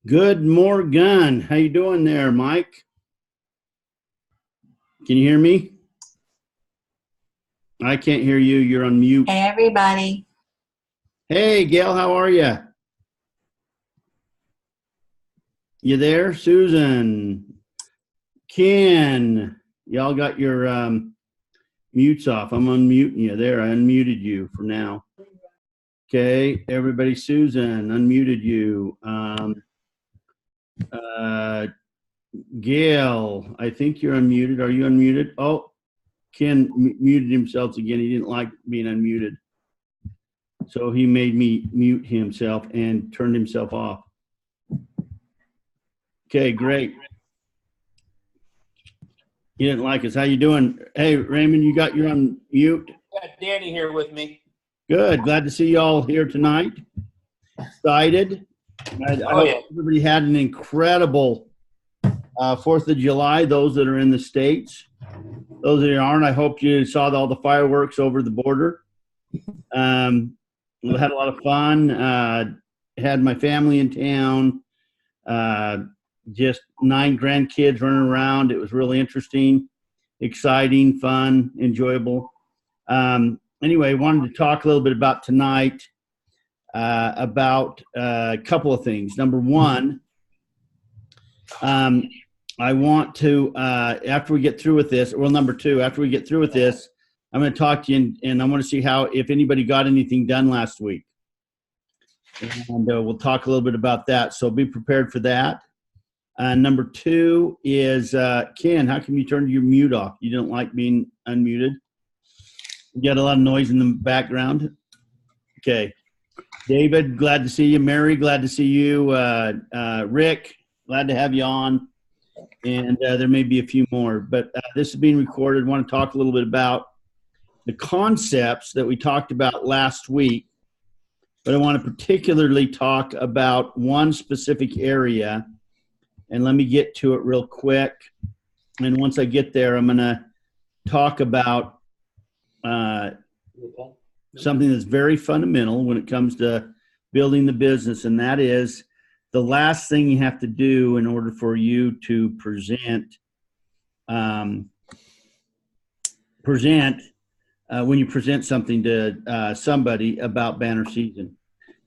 Good morning. How you doing there, Mike? Can you hear me? I can't hear you. You're on mute. Hey, everybody. Hey, Gail, how are you? You there? Susan, Ken, y'all got your mutes off. I'm unmuting you there. I unmuted you for now. Okay, everybody, Susan, unmuted you. Gail, I think you're unmuted. Are you unmuted? Oh, Ken muted himself again. He didn't like being unmuted. So he made me mute himself and turned himself off. Okay, great. He didn't like us. How you doing? Hey, Raymond, you're on mute. Got Danny here with me. Good. Glad to see you all here tonight. Excited. I hope everybody had an incredible 4th of July, those that are in the States. Those that aren't, I hope you saw all the fireworks over the border. We had a lot of fun. Had my family in town. Just 9 grandkids running around. It was really interesting, exciting, fun, enjoyable. Anyway, wanted to talk a little bit about tonight about a couple of things. Number one, I want to, after we get through with this, well, number two, after we get through with this, I'm going to talk to you and I want to see if anybody got anything done last week. And we'll talk a little bit about that. So be prepared for that. Number two is, Ken, how come you turned your mute off? You don't like being unmuted? You got a lot of noise in the background? Okay. David, glad to see you. Mary, glad to see you. Rick, glad to have you on. And there may be a few more. But this is being recorded. I want to talk a little bit about the concepts that we talked about last week. But I want to particularly talk about one specific area. And let me get to it real quick. And once I get there, I'm going to talk about something that's very fundamental when it comes to building the business. And that is the last thing you have to do in order for you to present when you present something to somebody about banner season.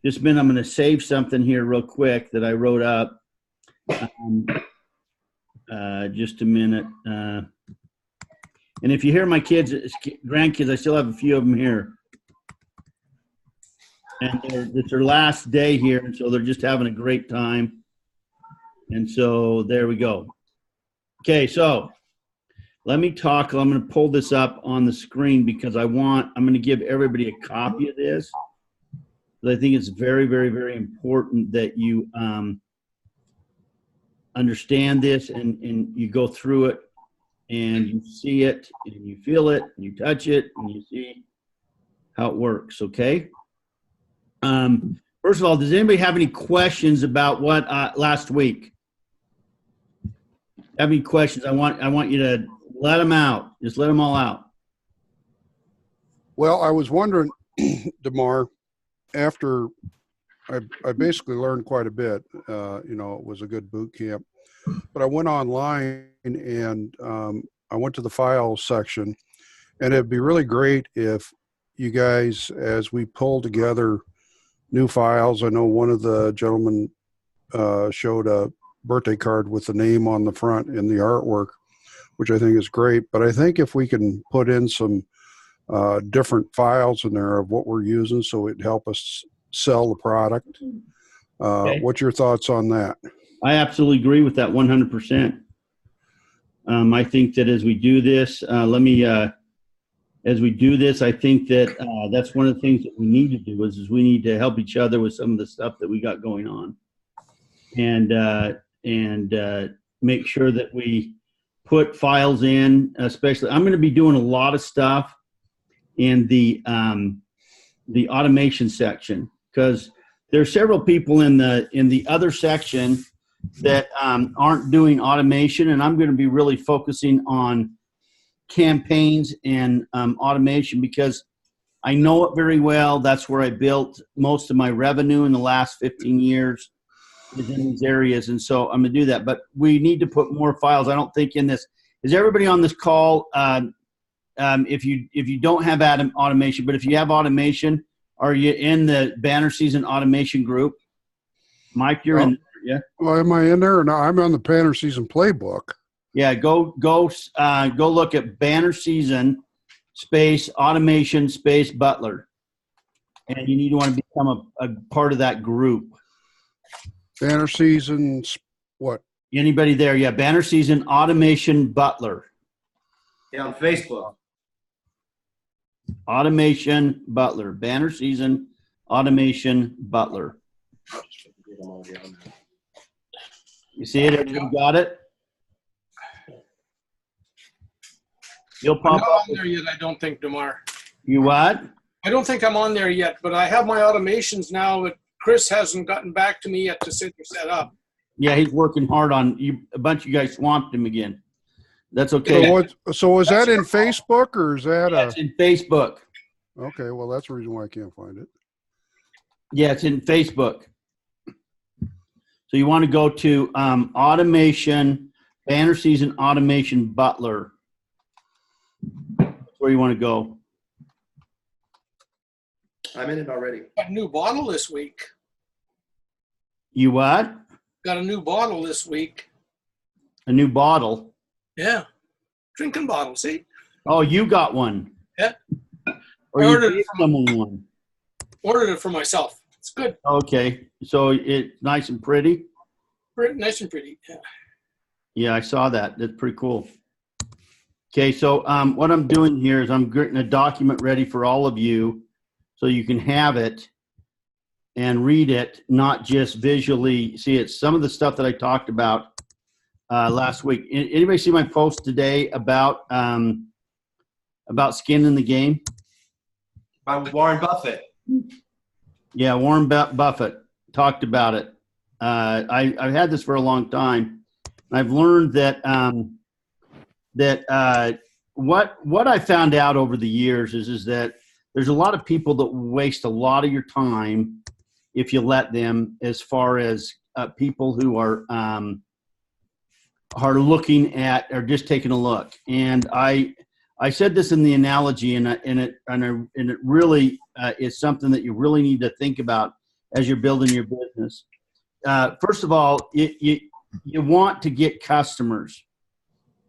I'm going to save something here real quick that I wrote up. Just a minute. And if you hear my grandkids, I still have a few of them here. And it's their last day here, and so they're just having a great time. And so there we go. Okay, so let me talk. I'm going to pull this up on the screen because I'm going to give everybody a copy of this. But I think it's very, very, very important that you understand this and you go through it and you see it and you feel it and you touch it and you see how it works, okay? First of all, does anybody have any questions about what last week? Have any questions? I want you to let them out. Just let them all out. Well, I was wondering, DeMarr, after I basically learned quite a bit, it was a good boot camp, but I went online and I went to the files section, and it'd be really great if you guys, as we pull together new files. I know one of the gentlemen showed a birthday card with the name on the front in the artwork, which I think is great. But I think if we can put in some different files in there of what we're using so it'd help us sell the product. Okay. What's your thoughts on that? I absolutely agree with that 100%. I think that as we do this, I think that that's one of the things that we need to do is we need to help each other with some of the stuff that we got going on, and make sure that we put files in. Especially, I'm going to be doing a lot of stuff in the automation section because there are several people in the other section that aren't doing automation, and I'm going to be really focusing on campaigns and automation because I know it very well. That's where I built most of my revenue in the last 15 years. is in these areas, and so I'm going to do that. But we need to put more files. I don't think in this. Is everybody on this call? If you don't have automation, but if you have automation, are you in the banner season automation group? Mike, you're in there, yeah? Well, am I in there or not? I'm on the banner season playbook. Yeah, go look at banner season space automation space Butler, and you need to want to become a part of that group. Banner season, what? Anybody there? Yeah, banner season automation Butler. Yeah, on Facebook. Automation Butler. Banner season automation Butler. You see it? Everybody got it? You'll I'm pop not up. on there yet, I don't think, DeMarr. You what? I don't think I'm on there yet, but I have my automations now, but Chris hasn't gotten back to me yet to sit and set up. Yeah, he's working hard on you. A bunch of you guys swamped him again. That's okay. So was that in Facebook or is that Yeah, it's in Facebook. Okay, well, that's the reason why I can't find it. Yeah, it's in Facebook. So you want to go to automation, banner season automation Butler. That's where you want to go. I'm in it already. Got a new bottle this week. You what? Got a new bottle this week. A new bottle? Yeah. Drinking bottle, see? Oh, you got one. Yeah. Or I you ordered gave someone one. Ordered it for myself. It's good. Okay. So it's nice and pretty? Nice and pretty. Yeah. Yeah, I saw that. That's pretty cool. Okay, so what I'm doing here is I'm getting a document ready for all of you so you can have it and read it, not just visually see it. Some of the stuff that I talked about last week. Anybody see my post today about skin in the game? By Warren Buffett. Yeah, Warren Buffett talked about it. I've had this for a long time. I've learned that what I found out over the years is that there's a lot of people that waste a lot of your time if you let them, as far as people who are looking at or just taking a look. And I said this in the analogy, and it really is something that you really need to think about as you're building your business. First of all, you want to get customers,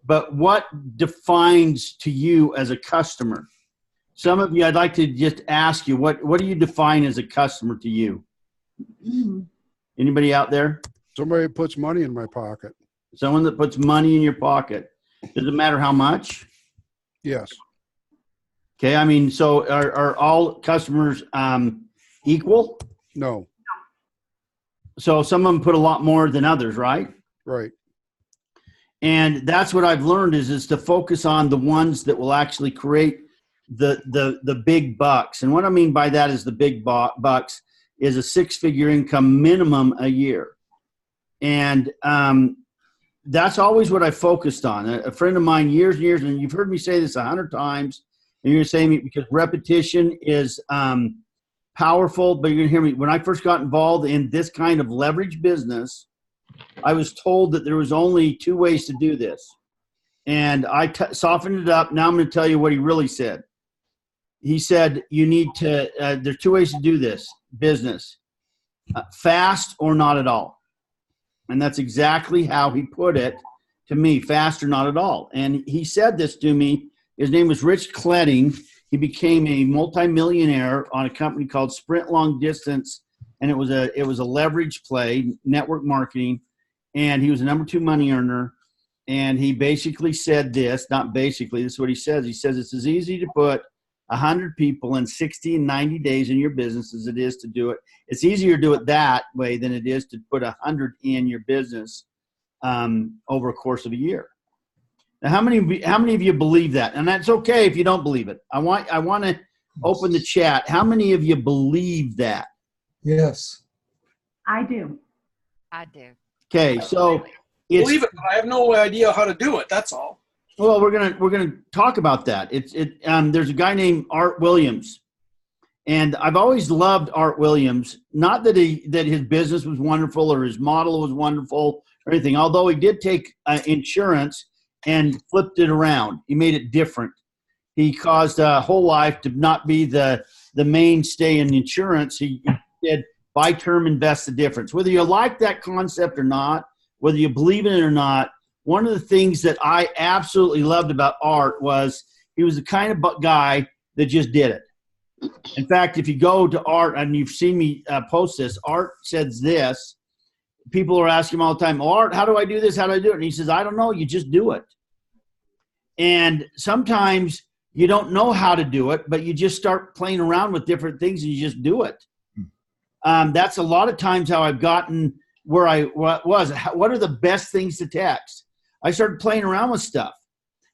but what defines to you as a customer? Some of you, I'd like to just ask you, what do you define as a customer to you? Anybody out there? Somebody that puts money in my pocket. Someone that puts money in your pocket. Does it matter how much? Yes. Okay, I mean, so are all customers equal? No. So some of them put a lot more than others, right? Right. And that's what I've learned is to focus on the ones that will actually create the big bucks. And what I mean by that is the big bucks is a six-figure income minimum a year. And that's always what I focused on. A friend of mine years and years, and you've heard me say this 100 times, and you're going to say me because repetition is powerful, but you're going to hear me. When I first got involved in this kind of leverage business, I was told that there was only two ways to do this. And I softened it up. Now I'm going to tell you what he really said. He said, you need to, there's two ways to do this business, fast or not at all. And that's exactly how he put it to me, fast or not at all. And he said this to me. His name was Rich Kletting. He became a multimillionaire on a company called Sprint Long Distance. And it was a leverage play, network marketing. And he was a number 2 money earner. And he basically said this, not basically, this is what he says. He says, it's as easy to put 100 people in 60 and 90 days in your business as it is to do it. It's easier to do it that way than it is to put 100 in your business over a course of a year. Now, how many of you believe that? And that's okay if you don't believe it. I want to open the chat. How many of you believe that? Yes. I do. I do. Okay, so it's, Believe it, but I have no idea how to do it. That's all. well, we're gonna talk about that. There's a guy named Art Williams, And I've always loved Art Williams. Not that his business was wonderful or his model was wonderful or anything, although he did take insurance and flipped it around. He made it different. He caused a whole life to not be the mainstay in insurance. He did buy term, invest the difference. Whether you like that concept or not, whether you believe in it or not, one of the things that I absolutely loved about Art was he was the kind of guy that just did it. In fact, if you go to Art, and you've seen me post this, Art says this. People are asking him all the time, Art, how do I do this? How do I do it? And he says, I don't know. You just do it. And sometimes you don't know how to do it, but you just start playing around with different things and you just do it. That's a lot of times how I've gotten where I was. What are the best things to text? I started playing around with stuff.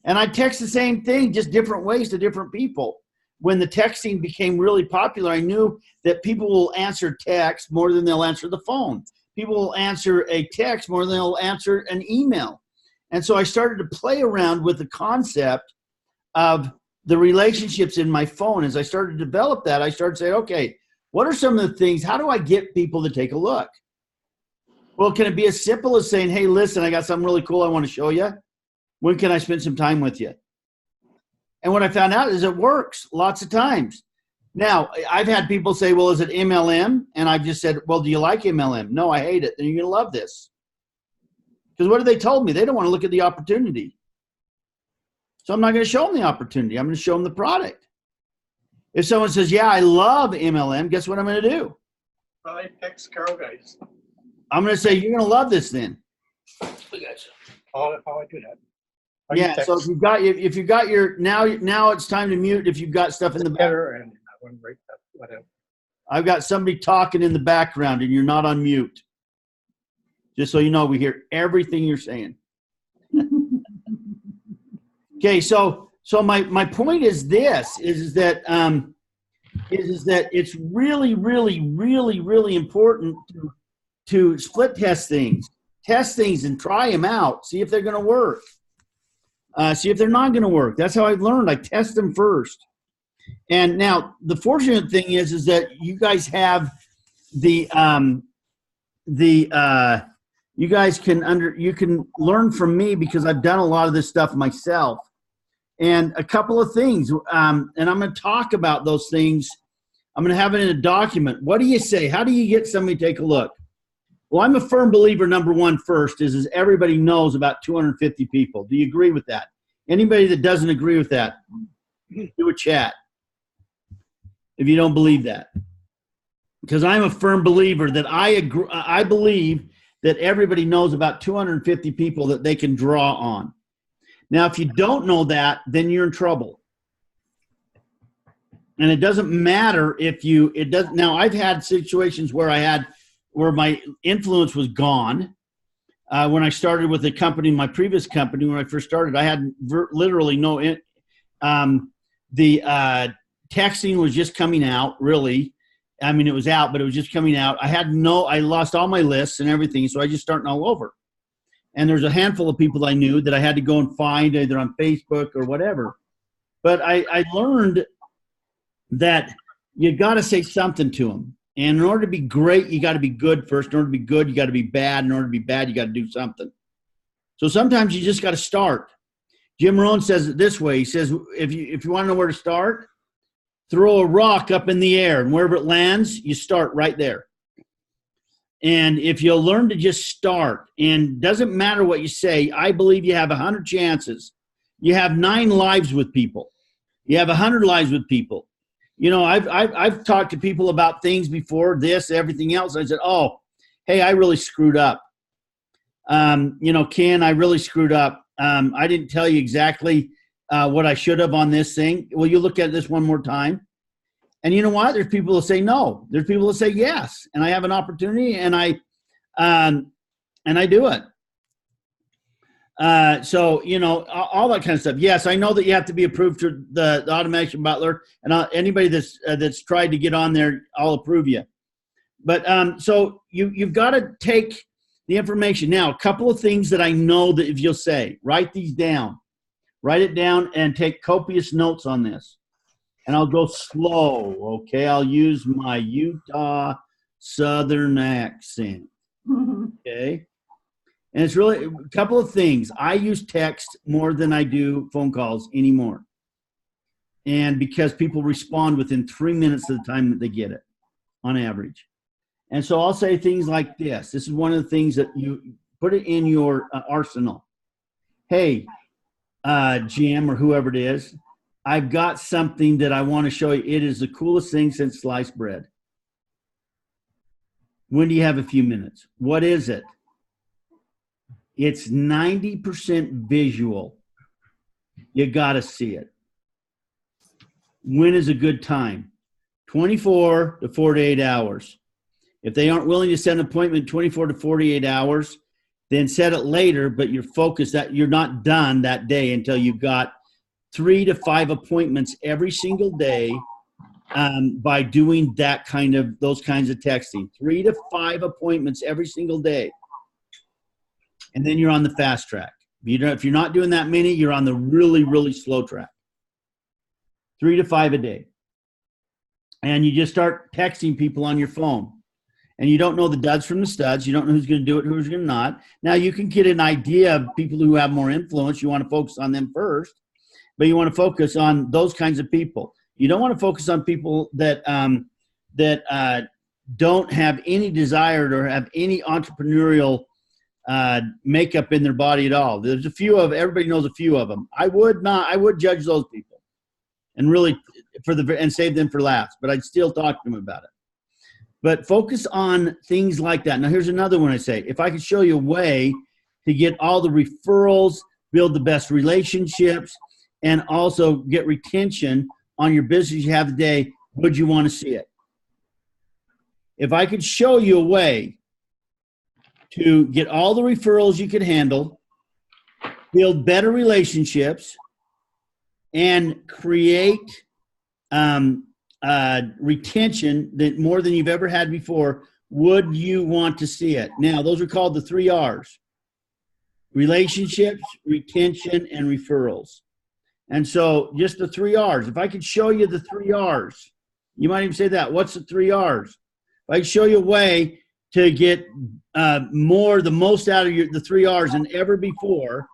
And I text the same thing, just different ways to different people. When the texting became really popular, I knew that people will answer text more than they'll answer the phone. People will answer a text more than they'll answer an email. And so I started to play around with the concept of the relationships in my phone. As I started to develop that, I started to say, okay, what are some of the things? How do I get people to take a look? Well, can it be as simple as saying, hey, listen, I got something really cool I want to show you. When can I spend some time with you? And what I found out is it works lots of times. Now, I've had people say, well, is it MLM? And I've just said, well, do you like MLM? No, I hate it. Then you're going to love this. Because what have they told me? They don't want to look at the opportunity. So I'm not going to show them the opportunity. I'm going to show them the product. If someone says, yeah, I love MLM, guess what I'm going to do? I text Carol guys. I'm going to say, you're going to love this then. How I do that? Yeah, so if you've got your now it's time to mute if you've got stuff in the background. I've got somebody talking in the background and you're not on mute. Just so you know, we hear everything you're saying. Okay, so my point is this is that it's really, really, really, really important to split test things and try them out, see if they're going to work. See if they're not going to work. That's how I've learned. I test them first. And now the fortunate thing is that you guys have you guys can learn from me because I've done a lot of this stuff myself. And a couple of things, and I'm going to talk about those things. I'm going to have it in a document. What do you say? How do you get somebody to take a look? Well, I'm a firm believer, number one, first, is everybody knows about 250 people. Do you agree with that? Anybody that doesn't agree with that, do a chat if you don't believe that. Because I'm a firm believer that I believe that everybody knows about 250 people that they can draw on. Now, if you don't know that, then you're in trouble. And it doesn't matter if now I've had situations where my influence was gone. When I started with the company, my previous company, when I first started, I had literally no, the texting was just coming out, really. I mean, it was out, but it was just coming out. I lost all my lists and everything, so I just starting all over. And there's a handful of people I knew that I had to go and find either on Facebook or whatever. But I learned that you got to say something to them. And in order to be great, you got to be good first. In order to be good, you got to be bad. In order to be bad, you got to do something. So sometimes you just got to start. Jim Rohn says it this way. He says, if you want to know where to start, throw a rock up in the air, and wherever it lands, you start right there. And if you'll learn to just start, and doesn't matter what you say, I believe you have 100 chances. You have 9 lives with people. You have 100 lives with people. You know, I've talked to people about things before, this, everything else. I said, oh, hey, I really screwed up. Ken, I really screwed up. I didn't tell you exactly what I should have on this thing. Will you look at this one more time? And you know what? There's people that say no. There's people that say yes. And I have an opportunity, and I do it. So, all that kind of stuff. Yes, I know that you have to be approved through the automation butler, and anybody that's tried to get on there, I'll approve you. But so you've got to take the information. Now, a couple of things that I know that if you'll say, write these down. Write it down and take copious notes on this. and I'll go slow, okay? I'll use my Utah Southern accent, okay? And it's really a couple of things. I use text more than I do phone calls anymore. And because people respond within 3 minutes of the time that they get it, on average. And so I'll say things like this. This is one of the things that you put it in your arsenal. Hey, Jim, or whoever it is, I've got something that I want to show you. It is the coolest thing since sliced bread. When do you have a few minutes? What is it? It's 90% visual. You got to see it. When is a good time? 24 to 48 hours. If they aren't willing to set an appointment 24 to 48 hours, then set it later, but you're focused that you're not done that day until you've got 3 to 5 appointments every single day by doing those kinds of texting. 3 to 5 appointments every single day. And then you're on the fast track. If you're not doing that many, you're on the really, really slow track. 3 to 5 a day. And you just start texting people on your phone. And you don't know the duds from the studs. You don't know who's going to do it, who's going to not. Now, you can get an idea of people who have more influence. You want to focus on them first. But you want to focus on those kinds of people. You don't want to focus on people that don't have any desire or have any entrepreneurial makeup in their body at all. There's a few of everybody knows a few of them. I would judge those people and really and save them for last, but I'd still talk to them about it. But focus on things like that. Now, here's another one I say. If I could show you a way to get all the referrals, build the best relationships, and also get retention on your business you have today, would you want to see it? If I could show you a way to get all the referrals you could handle, build better relationships, and create retention that more than you've ever had before, would you want to see it? Now, those are called the 3 R's: relationships, retention, and referrals. And so just the 3 R's. If I could show you the 3 R's, you might even say that. What's the 3 R's? If I could show you a way to get the most out of the 3 R's than ever before,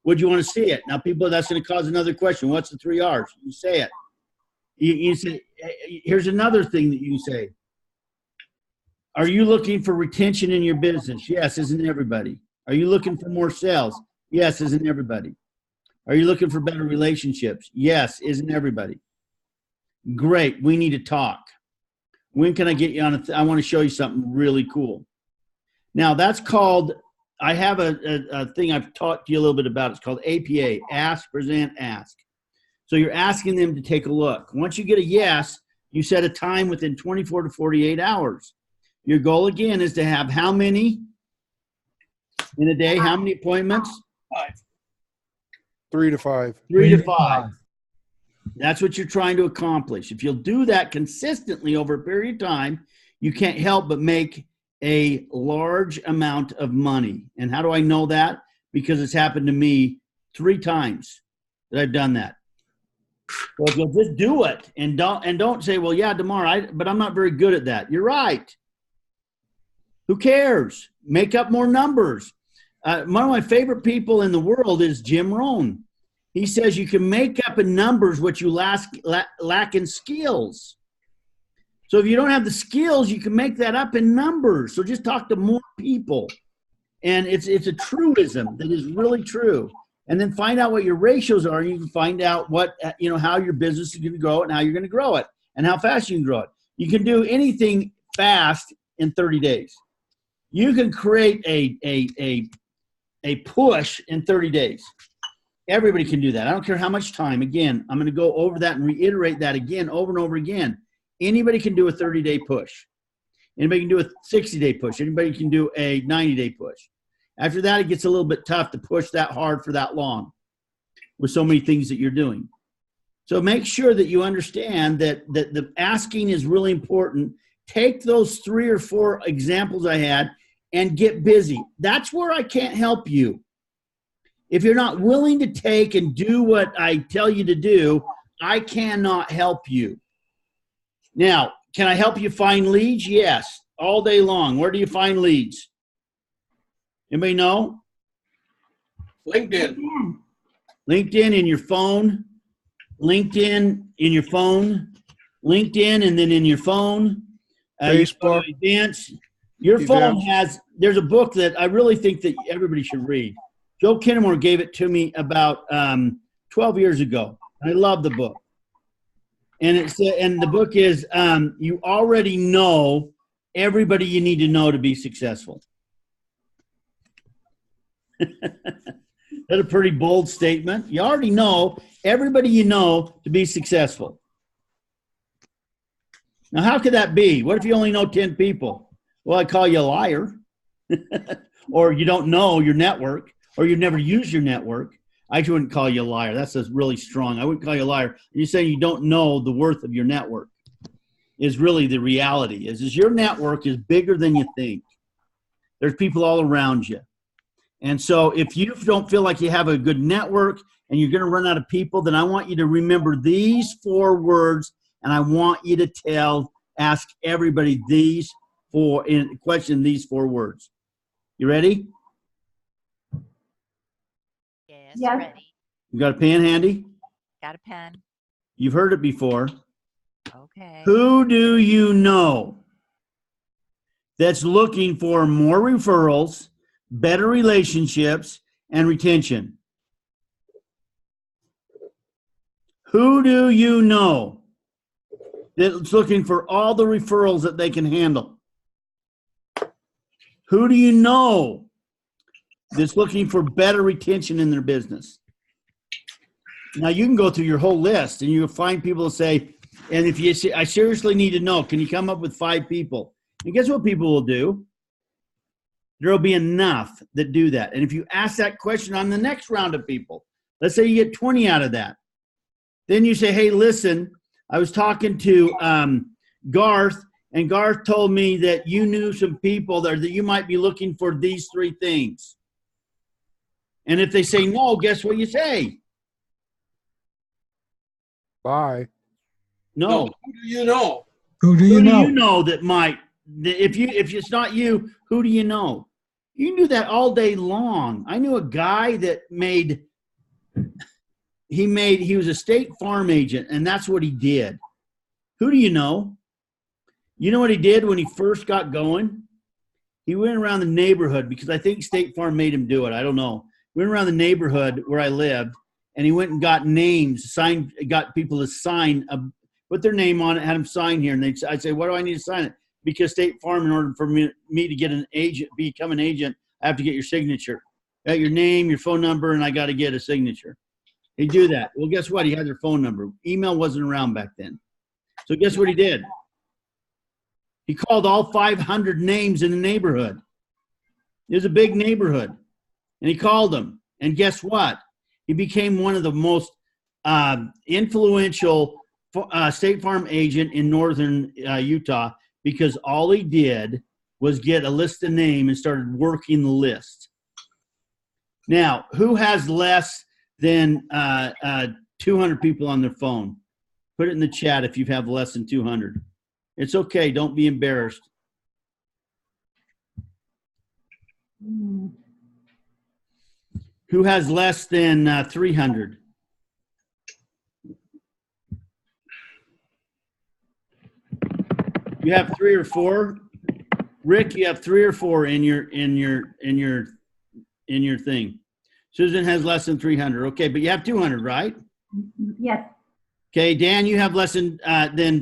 would you want to see it? Now, people, that's going to cause another question. What's the 3 R's? You say it. You say, here's another thing that you say. Are you looking for retention in your business? Yes, isn't everybody? Are you looking for more sales? Yes, isn't everybody? Are you looking for better relationships? Yes, isn't everybody? Great, we need to talk. When can I get you on I want to show you something really cool. Now, that's called, I have a thing I've taught you a little bit about. It's called APA, Ask, Present, Ask. So you're asking them to take a look. Once you get a yes, you set a time within 24 to 48 hours. Your goal, again, is to have how many in a day? How many appointments? 5. 3 to 5. 3 to 5. That's what you're trying to accomplish. If you'll do that consistently over a period of time, you can't help but make a large amount of money. And how do I know that? Because it's happened to me 3 times that I've done that. So if you'll just do it and don't say, well, yeah, DeMarr, but I'm not very good at that. You're right. Who cares? Make up more numbers. One of my favorite people in the world is Jim Rohn. He says you can make up in numbers what you lack in skills. So if you don't have the skills, you can make that up in numbers. So just talk to more people. And it's a truism that is really true. And then find out what your ratios are. And you can find out what, how your business is going to grow and how you're going to grow it and how fast you can grow it. You can do anything fast in 30 days. You can create a push in 30 days. Everybody can do that. I don't care how much time. Again, I'm going to go over that and reiterate that again over and over again. Anybody can do a 30-day push. Anybody can do a 60-day push. Anybody can do a 90-day push. After that, it gets a little bit tough to push that hard for that long with so many things that you're doing. So make sure that you understand that the asking is really important. Take those 3 or 4 examples I had and get busy. That's where I can't help you. If you're not willing to take and do what I tell you to do, I cannot help you. Now, can I help you find leads? Yes, all day long. Where do you find leads? Anybody know? LinkedIn. LinkedIn in your phone. LinkedIn in your phone. LinkedIn and then in your phone. You go to Facebook. events. Your phone Events. has, there's a book that I really think that everybody should read. Joe Kinnemore gave it to me about 12 years ago. I love the book. And the book is you already know everybody you need to know to be successful. That's a pretty bold statement. You already know everybody you know to be successful. Now, how could that be? What if you only know 10 people? Well, I call you a liar. Or you don't know your network, or you've never used your network. I wouldn't call you a liar. That's just really strong. I wouldn't call you a liar. You're saying you don't know the worth of your network is really the reality. Is your network is bigger than you think. There's people all around you. And so if you don't feel like you have a good network and you're going to run out of people, then I want you to remember these 4 words, and I want you to ask everybody these 4 words. You ready? Yes, ready. You got a pen handy? Got a pen. You've heard it before. Okay. Who do you know that's looking for more referrals, better relationships, and retention? Who do you know that's looking for all the referrals that they can handle? Who do you know that's looking for better retention in their business? Now, you can go through your whole list and you'll find people to say, and if you say, I seriously need to know, can you come up with 5 people? And guess what people will do? There will be enough that do that. And if you ask that question on the next round of people, let's say you get 20 out of that. Then you say, hey, listen, I was talking to Garth, and Garth told me that you knew some people that you might be looking for these 3 things. And if they say no, guess what you say? Bye. No. Who do you know? Who do Who you do know? you know that might, if it's not you, who do you know? You can do that all day long. I knew a guy that he was a State Farm agent, and that's what he did. Who do you know? You know what he did when he first got going? He went around the neighborhood, because I think State Farm made him do it. I don't know. Went around the neighborhood where I lived, and he went and got names, got people to sign, put their name on it, had them sign here. And I'd say, why do I need to sign it? Because State Farm, in order for me to get an agent, become an agent, I have to get your signature. Got your name, your phone number, and I got to get a signature. He'd do that. Well, guess what? He had their phone number. Email wasn't around back then. So guess what he did? He called all 500 names in the neighborhood. It was a big neighborhood. And he called them. And guess what? He became one of the most influential State Farm agent in northern Utah, because all he did was get a list of names and started working the list. Now, who has less than 200 people on their phone? Put it in the chat if you have less than 200. It's okay. Don't be embarrassed. Who has less than 300? You have 3 or 4. Rick, you have 3 or 4 in your thing. Susan has less than 300. Okay, but you have 200, right? Yes. Okay, Dan, you have less than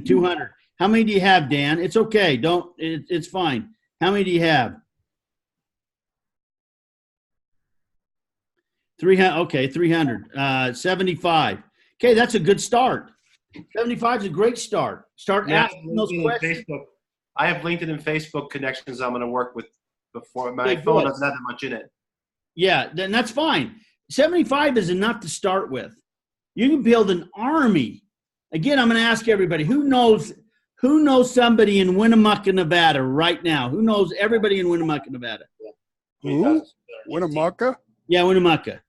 200. How many do you have, Dan? It's okay. It's fine. How many do you have? 300. Okay, 300. 75. Okay, that's a good start. 75 is a great start. Start asking those questions. Facebook. I have LinkedIn and Facebook connections I'm going to work with before. My Okay, phone good. doesn't have that much in it. Yeah, then that's fine. 75 is enough to start with. You can build an army. Again, I'm going to ask everybody, who knows somebody in Winnemucca, Nevada right now? Who knows everybody in Winnemucca, Nevada? Who? Winnemucca? Yeah, Winnemucca.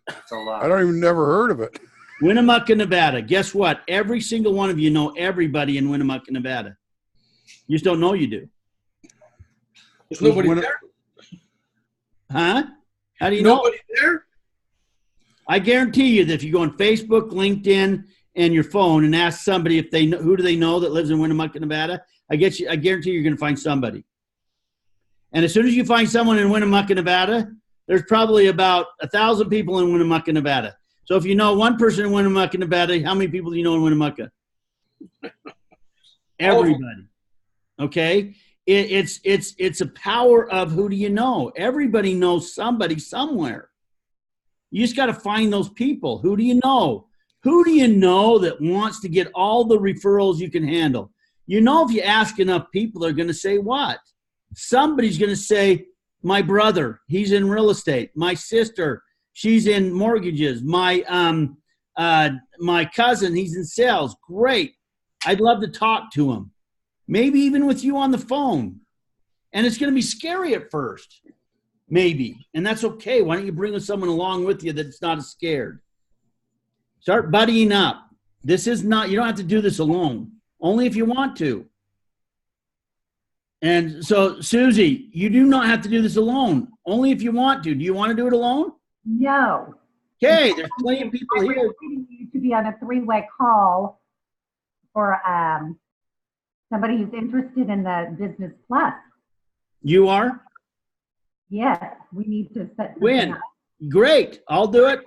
It's a lot. I don't even never heard of it. Winnemucca, Nevada. Guess what? Every single one of you know everybody in Winnemucca, Nevada. You just don't know you do. There's nobody there. Huh? How do you know? Nobody there. I guarantee you that if you go on Facebook, LinkedIn, and your phone and ask somebody if they know, who do they know that lives in Winnemucca, Nevada, I guarantee you're going to find somebody. And as soon as you find someone in Winnemucca, Nevada, there's probably about 1,000 people in Winnemucca, Nevada. So if you know one person in Winnemucca, Nevada, how many people do you know in Winnemucca? Everybody. Okay? It's a power of who do you know? Everybody knows somebody somewhere. You just got to find those people. Who do you know? Who do you know that wants to get all the referrals you can handle? You know, if you ask enough people, they're going to say what? Somebody's going to say, my brother, he's in real estate. My sister, she's in mortgages. My cousin, he's in sales. Great. I'd love to talk to him. Maybe even with you on the phone. And it's going to be scary at first. Maybe. And that's okay. Why don't you bring someone along with you that's not as scared? Start buddying up. This is not, you don't have to do this alone. Only if you want to. And so, Susie, you do not have to do this alone. Only if you want to. Do you want to do it alone? No. Okay, there's plenty of people here. I'm waiting you to be on a three-way call for somebody who's interested in the Business Plus. You are? Yes, we need to set something When? up. Great. I'll do it.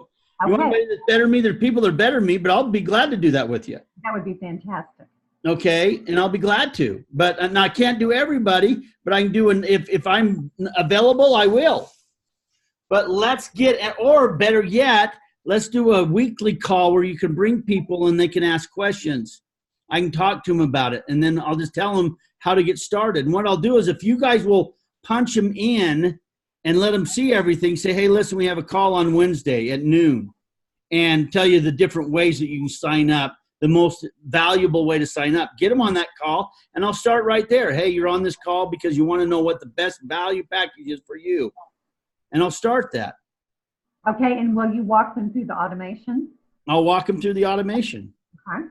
You want Okay, anybody that's better than me? There's people that are better than me, but I'll be glad to do that with you. that would be fantastic. Okay, and I'll be glad to. But and I can't do everybody, but I can do if I'm available, I will. But let's get, or better yet, let's do a weekly call where you can bring people and they can ask questions. I can talk to them about it, and then I'll just tell them how to get started. And what I'll do is if you guys will punch them in and let them see everything, say, hey, listen, we have a call on Wednesday at noon, and tell you the different ways that you can sign up, the most valuable way to sign up. Get them on that call, and I'll start right there. Hey, you're on this call because you want to know what the best value package is for you. And I'll start that. Okay, and will you walk them through the automation? I'll walk them through the automation. Okay.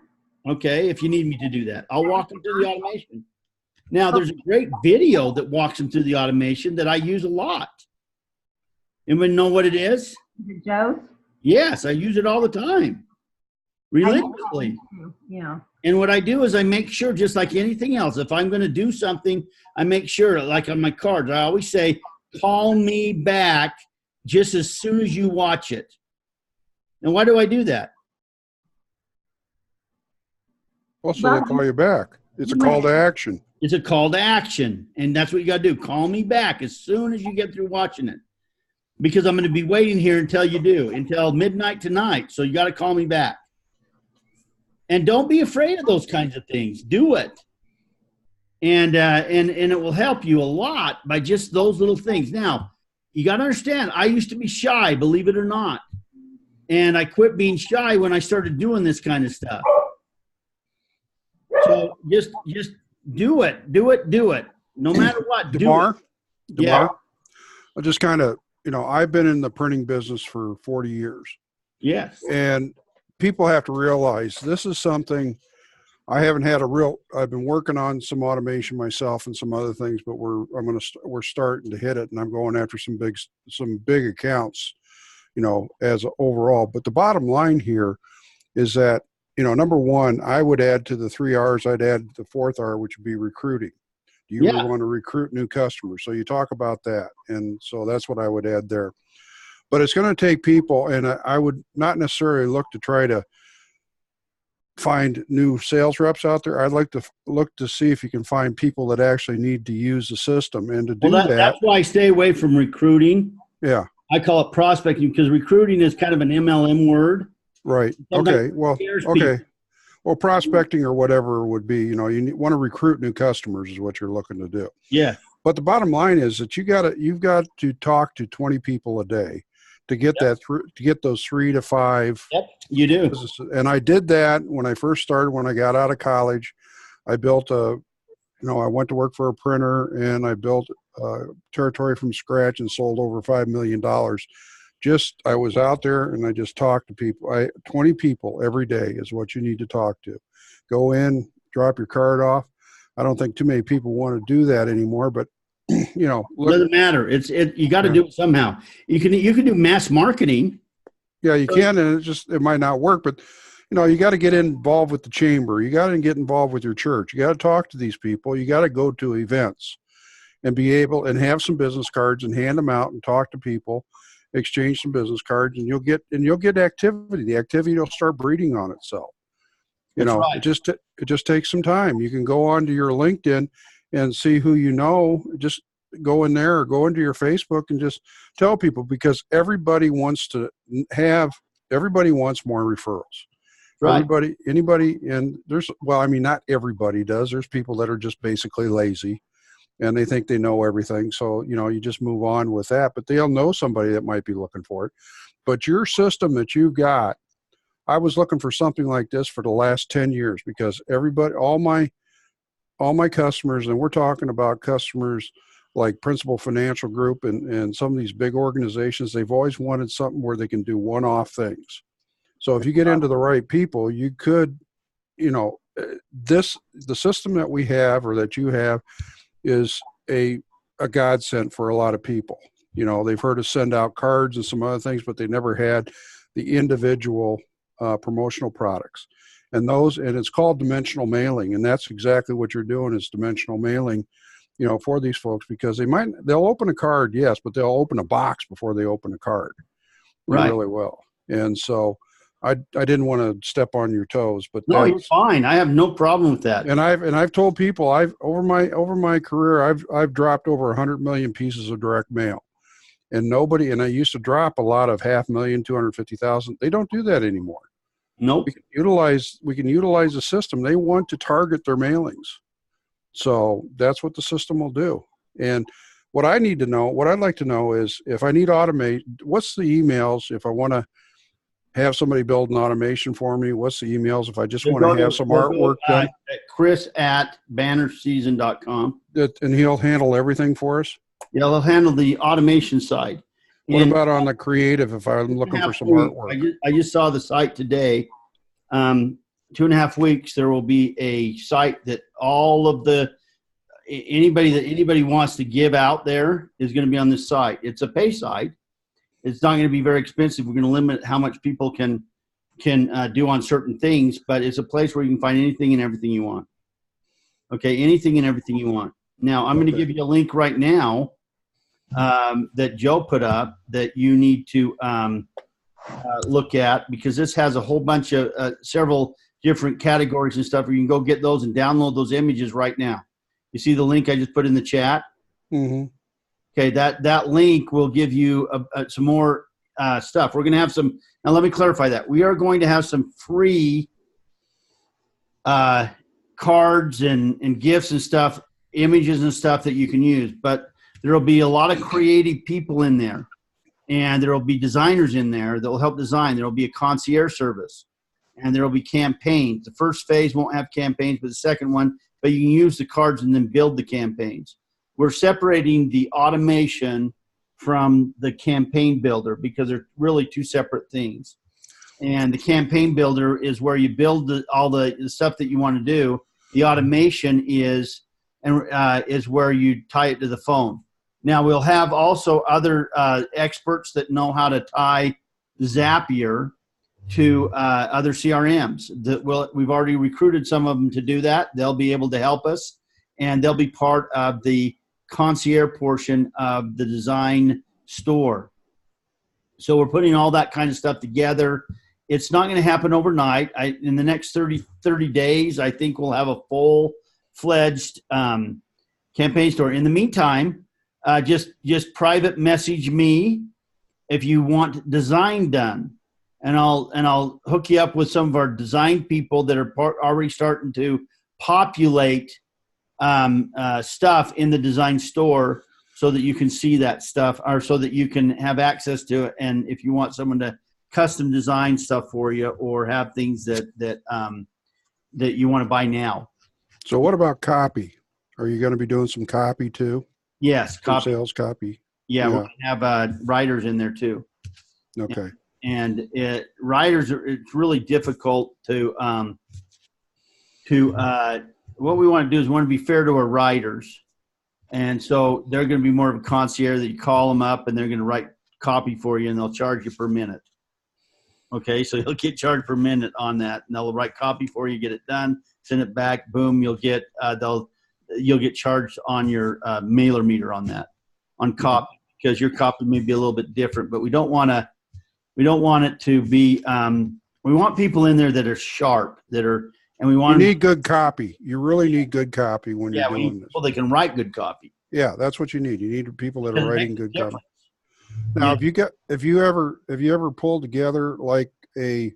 Okay, if you need me to do that. I'll walk them through the automation. Now, there's a great video that walks them through the automation that I use a lot. Anyone know what it is? Is it Joe's? Yes, I use it all the time. Religiously. Yeah. And what I do is I make sure, just like anything else, if I'm going to do something, I make sure, like on my cards, I always say, call me back just as soon as you watch it. And why do I do that? Also, they call you back. It's a call to action. It's a call to action. And that's what you got to do. Call me back as soon as you get through watching it. Because I'm going to be waiting here until you do, until midnight tonight. So you got to call me back. And don't be afraid of those kinds of things. Do it. And it will help you a lot by just those little things. Now, you got to understand, I used to be shy, believe it or not. And I quit being shy when I started doing this kind of stuff. So just do it. Do it. Do it. No matter what. DeMarr? Yeah. I just kind of, I've been in the printing business for 40 years. Yes. And people have to realize this is something I haven't had I've been working on some automation myself and some other things, but we're starting to hit it, and I'm going after some big accounts, as overall. But the bottom line here is that, number one, I would add to the 3 R's, I'd add the 4th R, which would be recruiting. Do you really want to recruit new customers? So you talk about that. And so that's what I would add there. But it's going to take people, and I would not necessarily look to try to find new sales reps out there. I'd like to look to see if you can find people that actually need to use the system. And to do that's why I stay away from recruiting. Yeah. I call it prospecting because recruiting is kind of an MLM word. Right. Okay. Well, okay. Well, prospecting or whatever would be, you want to recruit new customers is what you're looking to do. Yeah. But the bottom line is that you've got to talk to 20 people a day to get to get those 3 to 5. Yep, you do. And I did that when I first started, when I got out of college. I built I went to work for a printer, and I built a territory from scratch and sold over $5 million I was out there and I just talked to people. 20 people every day is what you need to talk to. Go in, drop your card off. I don't think too many people want to do that anymore, but you know, It doesn't matter. You got to do it somehow. You can do mass marketing. yeah, you can, and it might not work, but you know, you got to get involved with the chamber. You got to get involved with your church. You got to talk to these people. You got to go to events and be able and have some business cards and hand them out and talk to people, exchange some business cards, and you'll get activity. The activity will start breeding on itself. You That's know, right. it just takes some time. You can go onto your LinkedIn and see who you know. Just go in there or go into your Facebook and just tell people, because everybody wants more referrals. Right. Anybody, and not everybody does. There's people that are just basically lazy and they think they know everything. So, you know, you just move on with that, but they'll know somebody that might be looking for it. But your system that you've got, I was looking for something like this for the last 10 years, because all my customers, and we're talking about customers like Principal Financial Group and some of these big organizations, they've always wanted something where they can do one-off things. So if you get into the right people, you could, you know, the system that we have or that you have is a godsend for a lot of people. You know, they've heard us send out cards and some other things, but they never had the individual promotional products. And it's called dimensional mailing. And that's exactly what you're doing, is dimensional mailing, you know, for these folks, because they'll open a card, yes, but they'll open a box before they open a card. Right. Really well. And so I didn't want to step on your toes, but No, you're fine. I have no problem with that. And I've told people over my career, I've dropped over 100 million pieces of direct mail, and I used to drop a lot of 500,000, 250,000. They don't do that anymore. Nope. We can utilize the system. They want to target their mailings. So that's what the system will do. And what I'd like to know is, if I need automate, what's the emails if I want to have somebody build an automation for me? What's the emails if I just want to have some artwork done? Chris@bannerseason.com. And he'll handle everything for us? Yeah, he'll handle the automation side. What about on the creative if I'm looking for some artwork? I just saw the site today. 2.5 weeks, there will be a site that all of anybody wants to give out there is going to be on this site. It's a pay site. It's not going to be very expensive. We're going to limit how much people can do on certain things, but it's a place where you can find anything and everything you want. Okay, anything and everything you want. Now, I'm going to give you a link right now that Joe put up that you need to look at, because this has a whole bunch of several different categories and stuff where you can go get those and download those images right now. You see the link I just put in the chat? Mm-hmm. Okay, that link will give you some more stuff. We're going to have some. Now, let me clarify that. We are going to have some free cards and gifts and stuff, images and stuff that you can use. But there will be a lot of creative people in there, and there will be designers in there that will help design. There will be a concierge service, and there will be campaigns. The first phase won't have campaigns, but the second one, but you can use the cards and then build the campaigns. We're separating the automation from the campaign builder because they're really two separate things. And the campaign builder is where you build all the stuff that you want to do. The automation is where you tie it to the phone. Now, we'll have also other experts that know how to tie Zapier to other CRMs. We've already recruited some of them to do that. They'll be able to help us, and they'll be part of the concierge portion of the design store. So we're putting all that kind of stuff together. It's not going to happen overnight. In the next 30 days, I think we'll have a full-fledged campaign store. In the meantime, just private message me if you want design done, and I'll hook you up with some of our design people that are already starting to populate stuff in the design store so that you can see that stuff, or so that you can have access to it. And if you want someone to custom design stuff for you, or have things that you want to buy now. So what about copy? Are you going to be doing some copy too? Yes, some sales copy. Yeah, we're going to have writers in there too. Okay. And writers it's really difficult to what we want to do is we want to be fair to our writers. And so they're going to be more of a concierge that you call them up and they're going to write copy for you and they'll charge you per minute. Okay, so you'll get charged per minute on that, and they'll write copy for you, get it done, send it back, boom, you'll get charged on your mailer meter on that, on copy, because your copy may be a little bit different, but we don't want it to be. We want people in there that are sharp, and we want. You need good copy. You really need good copy when you're doing this. Well, they can write good copy. Yeah, that's what you need. You need people that are writing good copy. Now, yeah. Have you ever pulled together like a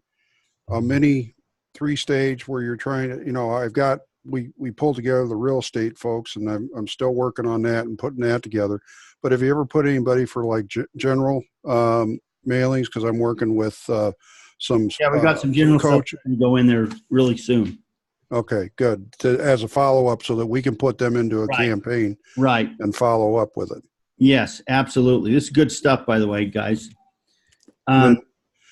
mini 3-stage where you're trying to, we pulled together the real estate folks, and I'm still working on that and putting that together. But have you ever put anybody for like general mailings? Because I'm working with some. Yeah, we got some general coach to go in there really soon. Okay, good. As a follow up, so that we can put them into a campaign, right, and follow up with it. Yes, absolutely. This is good stuff, by the way, guys. And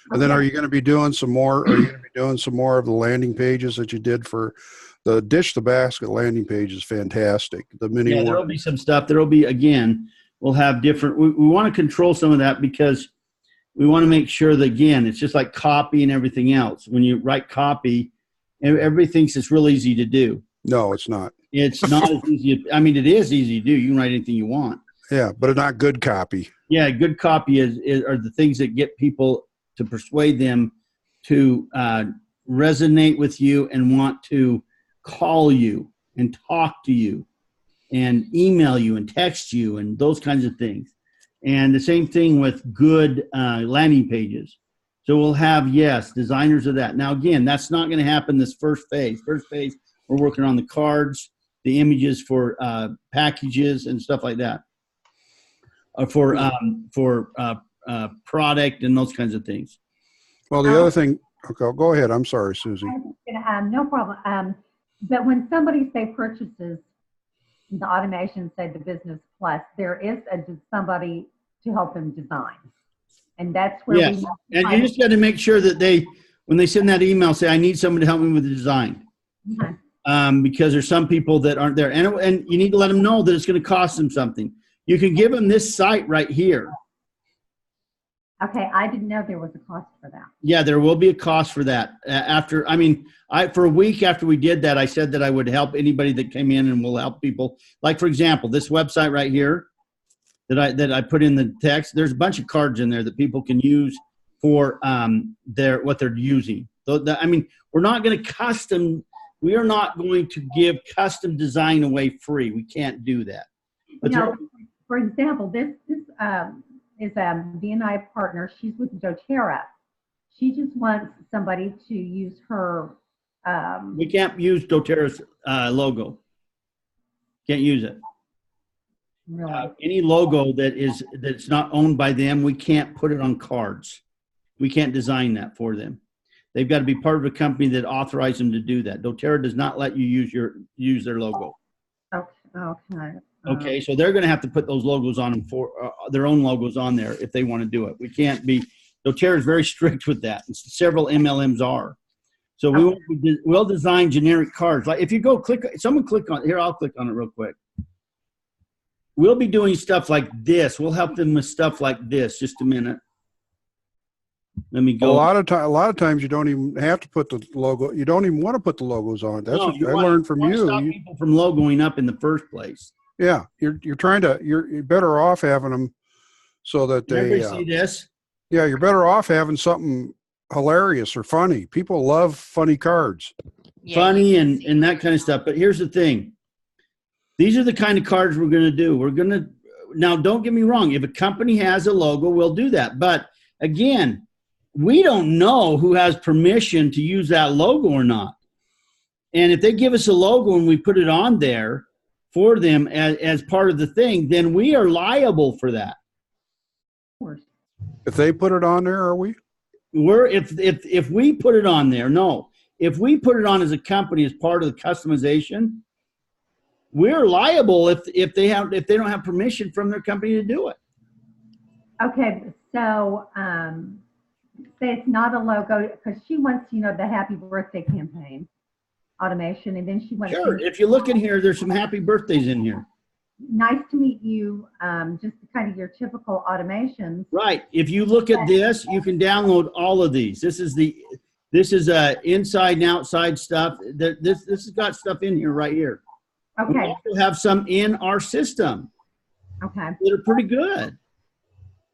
then are you going to be doing some more? Are you going to be doing some more of the landing pages that you did for the Dish the Basket landing page? Is fantastic. The mini one. There'll be some stuff. There'll be, again, we'll have different. We want to control some of that because we want to make sure that, again, it's just like copy and everything else. When you write copy, everybody thinks it's real easy to do. No, it's not. It's not as easy. I mean, it is easy to do. You can write anything you want. Yeah, but it's not good copy. Yeah, good copy are the things that get people to persuade them to resonate with you and want to call you and talk to you and email you and text you and those kinds of things. And the same thing with good landing pages. So we'll have, designers of that. Now, again, that's not going to happen this first phase. First phase, we're working on the cards, the images for packages and stuff like that. For product and those kinds of things. Well, the other thing, okay, go ahead. I'm sorry, Susie. No problem. But when somebody purchases the automation, say the Business Plus, there is somebody to help them design, and that's where and you just got to make sure that when they send that email, say, I need someone to help me with the design. Okay. Because there's some people that aren't there, and you need to let them know that it's going to cost them something. You can give them this site right here. Okay, I didn't know there was a cost for that. Yeah, there will be a cost for that. For a week after we did that, I said that I would help anybody that came in, and we'll help people. Like, for example, this website right here that I put in the text, there's a bunch of cards in there that people can use for what they're using. We're not going to we are not going to give custom design away free. We can't do that. But for example, this is a BNI partner. She's with doTERRA. She just wants somebody to use her. We can't use doTERRA's logo. Can't use it. Really? Any logo that's not owned by them, we can't put it on cards. We can't design that for them. They've got to be part of a company that authorizes them to do that. doTERRA does not let you use their logo. Okay. Okay, so they're going to have to put those logos on them for their own logos on there if they want to do it. We can't be. doTERRA is very strict with that. And several MLMs are. So we'll design generic cards. Like if you go someone click on here. I'll click on it real quick. We'll be doing stuff like this. We'll help them with stuff like this. Just a minute. Let me go. A lot of times you don't even have to put the logo. You don't even want to put the logos on. That's what I learned from you. Stop people from logoing up in the first place. Yeah, you're better off having them so that they see this. Yeah, you're better off having something hilarious or funny. People love funny cards. Yeah, funny and that kind of stuff. But here's the thing. These are the kind of cards we're going to do. Now, don't get me wrong. If a company has a logo, we'll do that. But again, we don't know who has permission to use that logo or not. And if they give us a logo and we put it on there for them as part of the thing, then we are liable for that. Of course. If they put it on there, are we? If we put it on there, no. If we put it on as a company as part of the customization, we're liable if they don't have permission from their company to do it. Okay, So, say it's not a logo, because she wants, the happy birthday campaign automation, and then she wants. Sure. If you look in here, there's some happy birthdays in here. Nice to meet you, just kind of your typical automations. Right. If you look at this, you can download all of these. This is inside and outside stuff. This has got stuff in here right here. We Okay, also have some in our system okay, that are pretty good.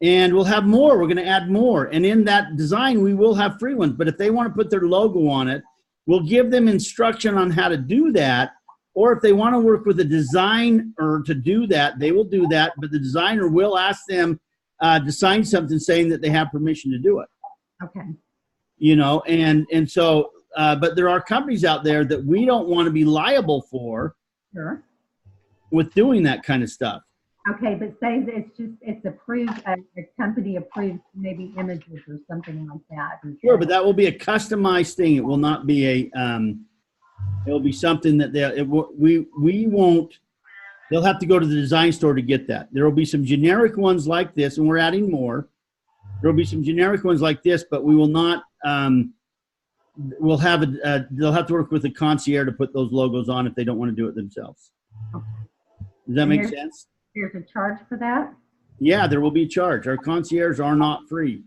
And we'll have more. We're going to add more. And in that design, we will have free ones. But if they want to put their logo on it, we'll give them instruction on how to do that. Or if they want to work with a designer to do that, they will do that. But the designer will ask them to sign something saying that they have permission to do it. okay. And so, but there are companies out there that we don't want to be liable for Sure. with doing that kind of stuff. Okay, but say that it's approved, a company approves maybe images or something like that. Sure, but that will be a customized thing. It will not be it'll be something that we won't, they'll have to go to the design store to get that. There will be some generic ones like this, and we're adding more. There will be some generic ones like this, but we will not, they'll have to work with a concierge to put those logos on if they don't want to do it themselves. Okay. Does that And make sense? There's a charge for that? Yeah, there will be a charge. Our concierges are not free.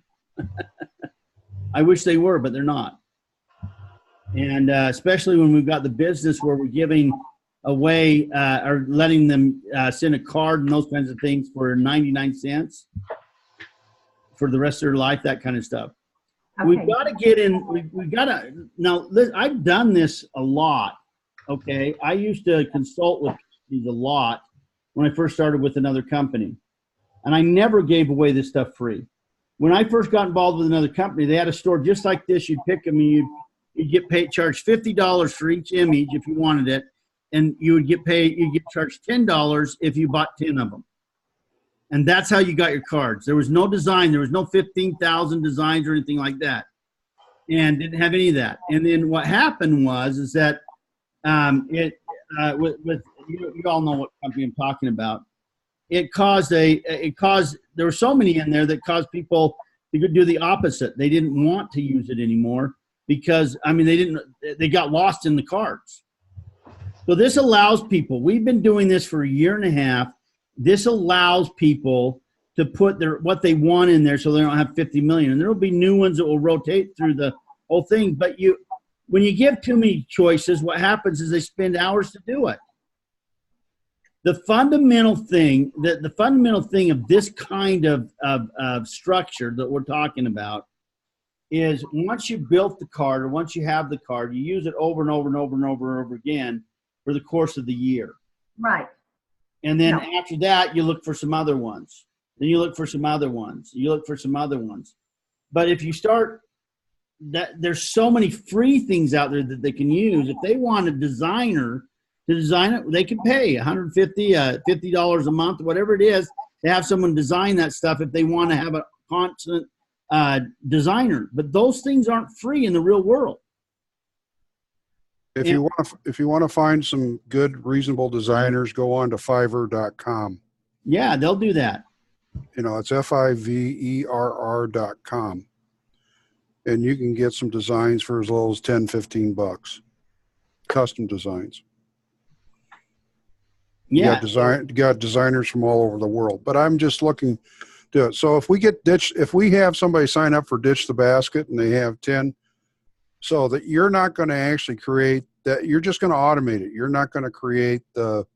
I wish they were, but they're not. And especially when we've got the business where we're giving away or letting them send a card and those kinds of things for 99 cents for the rest of their life, that kind of stuff. Okay. We've got to get in. We've got to now. I've done this a lot. Okay, I used to consult with these a lot when I first started with another company, and I never gave away this stuff free. When I first got involved with another company, they had a store just like this. You'd pick them, and you'd get paid, charged $50 for each image if you wanted it, and you would get paid. You'd get charged $10 if you bought 10 of them. And that's how you got your cards. There was no design. There was no 15,000 designs or anything like that. And didn't have any of that. And then what happened is that you all know what company I'm talking about. There were so many in there that caused people to do the opposite. They didn't want to use it anymore because, they got lost in the cards. So this allows people, we've been doing this for a year and a half. This allows people to put what they want in there so they don't have 50 million. And there will be new ones that will rotate through the whole thing. But when you give too many choices, what happens is they spend hours to do it. The fundamental thing of this kind of structure that we're talking about is once you built the card or once you have the card, you use it over and over and over and over and over again for the course of the year. Right. And then after that, you look for some other ones. Then you look for some other ones. You look for some other ones. But if you start, there's so many free things out there that they can use. If they want a designer to design it, they can pay $150, $50 a month, whatever it is, to have someone design that stuff if they want to have a constant designer. But those things aren't free in the real world. If you want to find some good, reasonable designers, go on to Fiverr.com. Yeah, they'll do that. It's Fiverr.com. And you can get some designs for as low as $10, $15. Custom designs. Yeah. You got designers from all over the world. But I'm just looking to it. So if we have somebody sign up for Ditch the Basket and they have 10, so that you're not going to actually create that, you're just going to automate it. You're not going to create the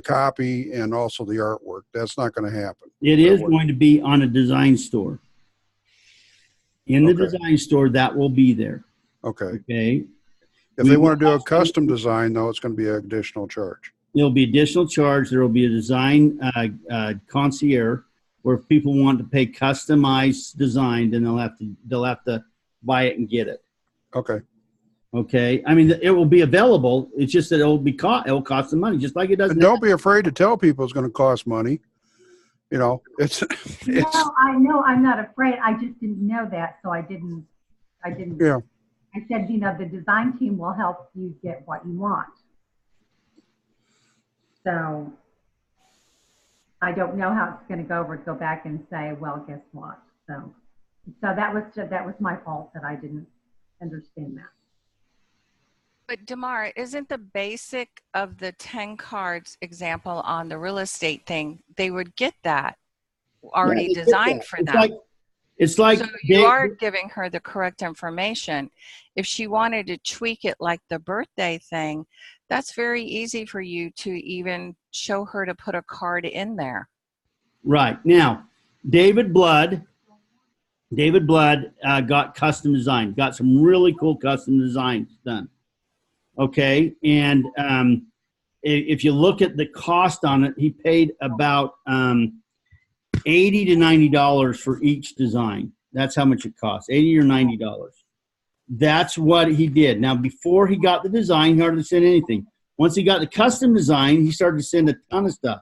copy and also the artwork. That's not going to happen. It is going to be on a design store. In the design store, that will be there. Okay. Okay. If they want to do a custom design, though, it's going to be an additional charge. There'll be additional charge. There will be a design concierge where if people want to pay customized design, then they'll have to buy it and get it. Okay. It will be available. It's just that it will cost them money, just like it does. And don't be afraid to tell people it's going to cost money. It's. No, I know. I'm not afraid. I just didn't know that, so I didn't. Yeah. I said, the design team will help you get what you want. So. I don't know how it's going to go back and say, well, guess what? So that was my fault that I didn't understand that. But DeMarr, isn't the basic of the 10 cards example on the real estate thing, they would get that already Yeah, they get designed that. for It's them. like So you are giving her the correct information. If she wanted to tweak it like the birthday thing, that's very easy for you to even show her to put a card in there. right. Now, David Blood got custom design, got some really cool custom designs done. Okay. And if you look at the cost on it, he paid about $80 to $90 for each design. That's how much it costs, $80 or $90. That's what he did. Now, before he got the design, he hardly sent anything. Once he got the custom design, he started to send a ton of stuff.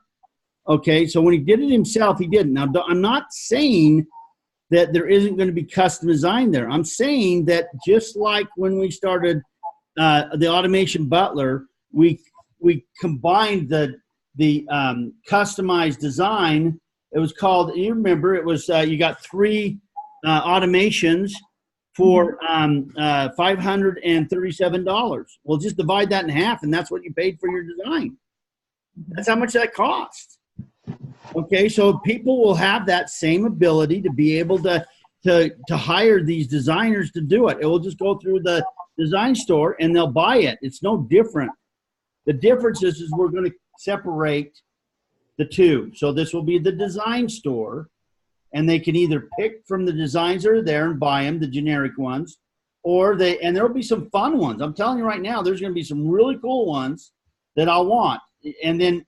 Okay, so when he did it himself, he didn't. Now, I'm not saying that there isn't going to be custom design there. I'm saying that just like when we started the Automation Butler, we combined the customized design. It was called, you remember, it was you got 3 automations for $537. Well, just divide that in half, and that's what you paid for your design. That's how much that costs. Okay, so people will have that same ability to be able to hire these designers to do it. It will just go through the design store and they'll buy it. It's no different. The difference is we're going to separate the two. So this will be the design store, and they can either pick from the designs that are there and buy them, the generic ones, or and there'll be some fun ones. I'm telling you right now, there's going to be some really cool ones that I'll want. And then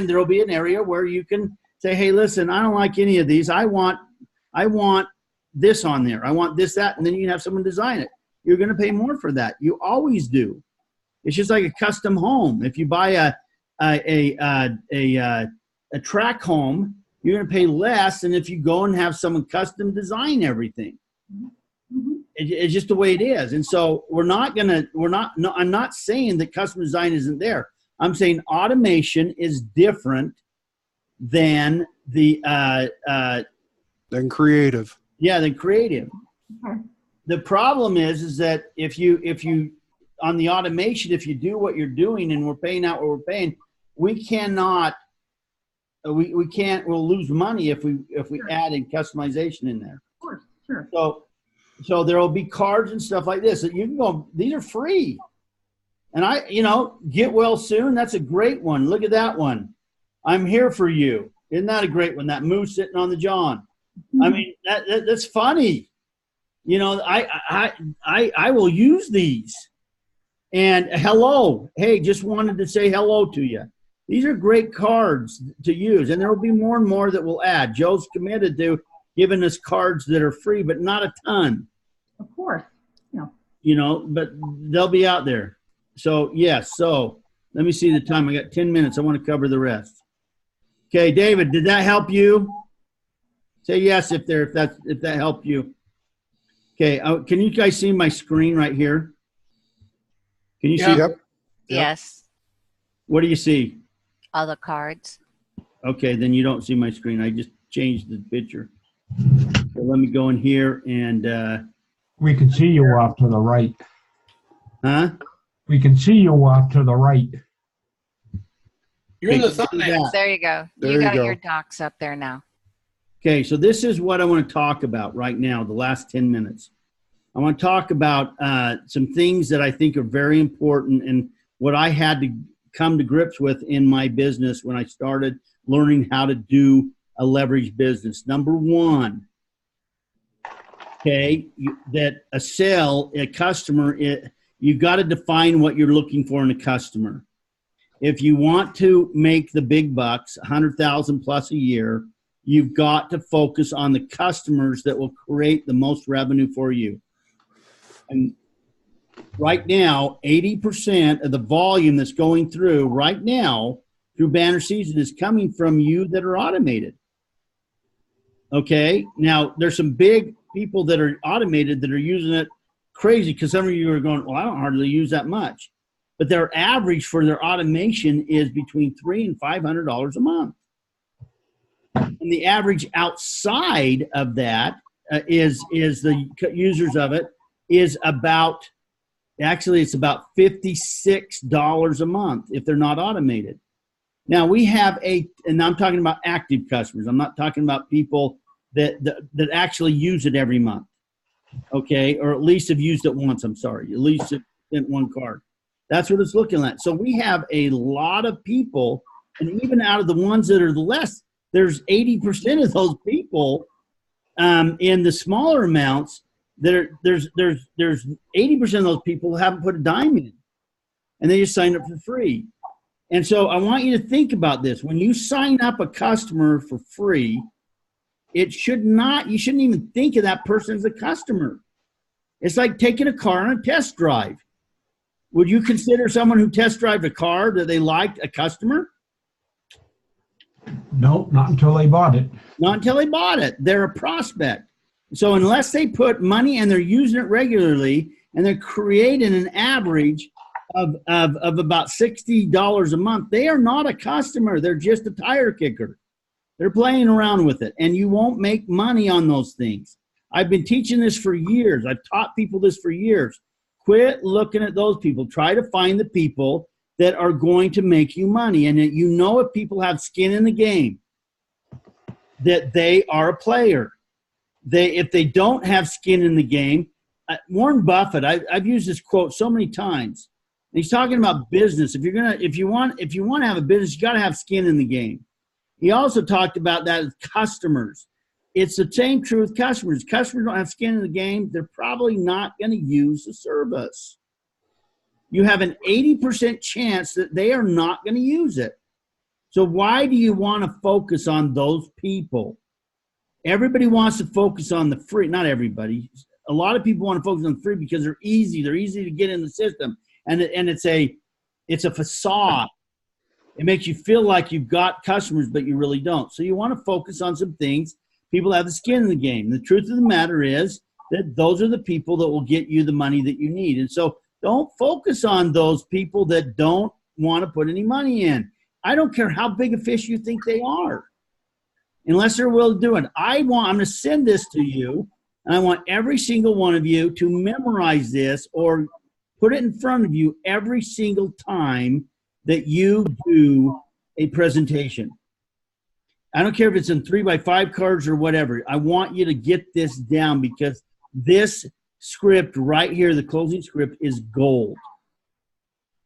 there'll be an area where you can say, hey, listen, I don't like any of these. I want this on there. I want this, that, and then you can have someone design it. You're going to pay more for that. You always do. It's just like a custom home. If you buy a track home, you're going to pay less than if you go and have someone custom design everything. Mm-hmm. It's just the way it is. And so I'm not saying that custom design isn't there. I'm saying automation is different than than creative. Yeah, than creative. Okay. The problem is that if you on the automation, if you do what you're doing and we're paying out what we're paying, we cannot. We'll lose money if we Sure. add in customization in there. Of course, sure. So there will be cards and stuff like this that you can go. These are free, and get well soon. That's a great one. Look at that one. I'm here for you. Isn't that a great one? That moose sitting on the John. Mm-hmm. I mean, that's funny. I will use these. And hello, hey, just wanted to say hello to you. These are great cards to use, and there will be more and more that we'll add. Joe's committed to giving us cards that are free, but not a ton. Of course. Yeah. But they'll be out there. So, yes. So let me see the time. I got 10 minutes. I want to cover the rest. Okay, David, did that help you? Say yes if that helped you. Okay, can you guys see my screen right here? Can you see? Yep. Yes, What do you see? all the cards. Okay, then you don't see my screen. I just changed the picture. So let me go in here and, We can see you off to the right. huh? We can see you off to the right. You're in the Okay, thumbnail. yeah. There you go. There You you got go. your docs up there now. Okay, so this is what I want to talk about right now, the last 10 minutes. I want to talk about some things that I think are very important and what I had to come to grips with in my business when I started learning how to do a leverage business. Number one, okay, that a customer, you got to define what you're looking for in a customer. If you want to make the big bucks, 100,000 plus a year, you've got to focus on the customers that will create the most revenue for you. And right now, 80% of the volume that's going through right now through banner season is coming from you that are automated. Okay. Now there's some big people that are automated that are using it crazy because some of you are going, well, I don't hardly use that much. But their average for their automation is between $300 and $500 a month. And the average outside of that is the users of it is about, actually it's about $56 a month if they're not automated. Now we have and I'm talking about active customers. I'm not talking about people that actually use it every month. Okay, or at least have used it once. I'm sorry, at least in one card. That's what it's looking at. So we have a lot of people, and even out of the ones that are the less, there's 80% of those people in the smaller amounts that there's 80% of those people who haven't put a dime in, and they just signed up for free. And so I want you to think about this. When you sign up a customer for free, you shouldn't even think of that person as a customer. It's like taking a car on a test drive. Would you consider someone who test drive a car that they liked a customer? Nope, not until they bought it. Not until they bought it. They're a prospect. So unless they put money and they're using it regularly and they're creating an average of about $60 a month, they are not a customer. They're just a tire kicker. They're playing around with it, and you won't make money on those things. I've been teaching this for years. I've taught people this for years. Quit looking at those people. Try to find the people that are going to make you money. And that you know if people have skin in the game, that they are a player. If they don't have skin in the game, Warren Buffett, I've used this quote so many times. He's talking about business. If you want to have a business, you got to have skin in the game. He also talked about that with customers. It's the same true with customers. Customers don't have skin in the game, they're probably not going to use the service. You have an 80% chance that they are not going to use it. So why do you want to focus on those people? Everybody wants to focus on the free. Not everybody. A lot of people want to focus on the free because they're easy. They're easy to get in the system. And it's a facade. It makes you feel like you've got customers, but you really don't. So you want to focus on some things. People have the skin in the game. The truth of the matter is that those are the people that will get you the money that you need. And so don't focus on those people that don't want to put any money in. I don't care how big a fish you think they are, unless they're willing to do it. I'm going to send this to you, and I want every single one of you to memorize this or put it in front of you every single time that you do a presentation. I don't care if it's in 3x5 cards or whatever. I want you to get this down because this script right here, the closing script, is gold.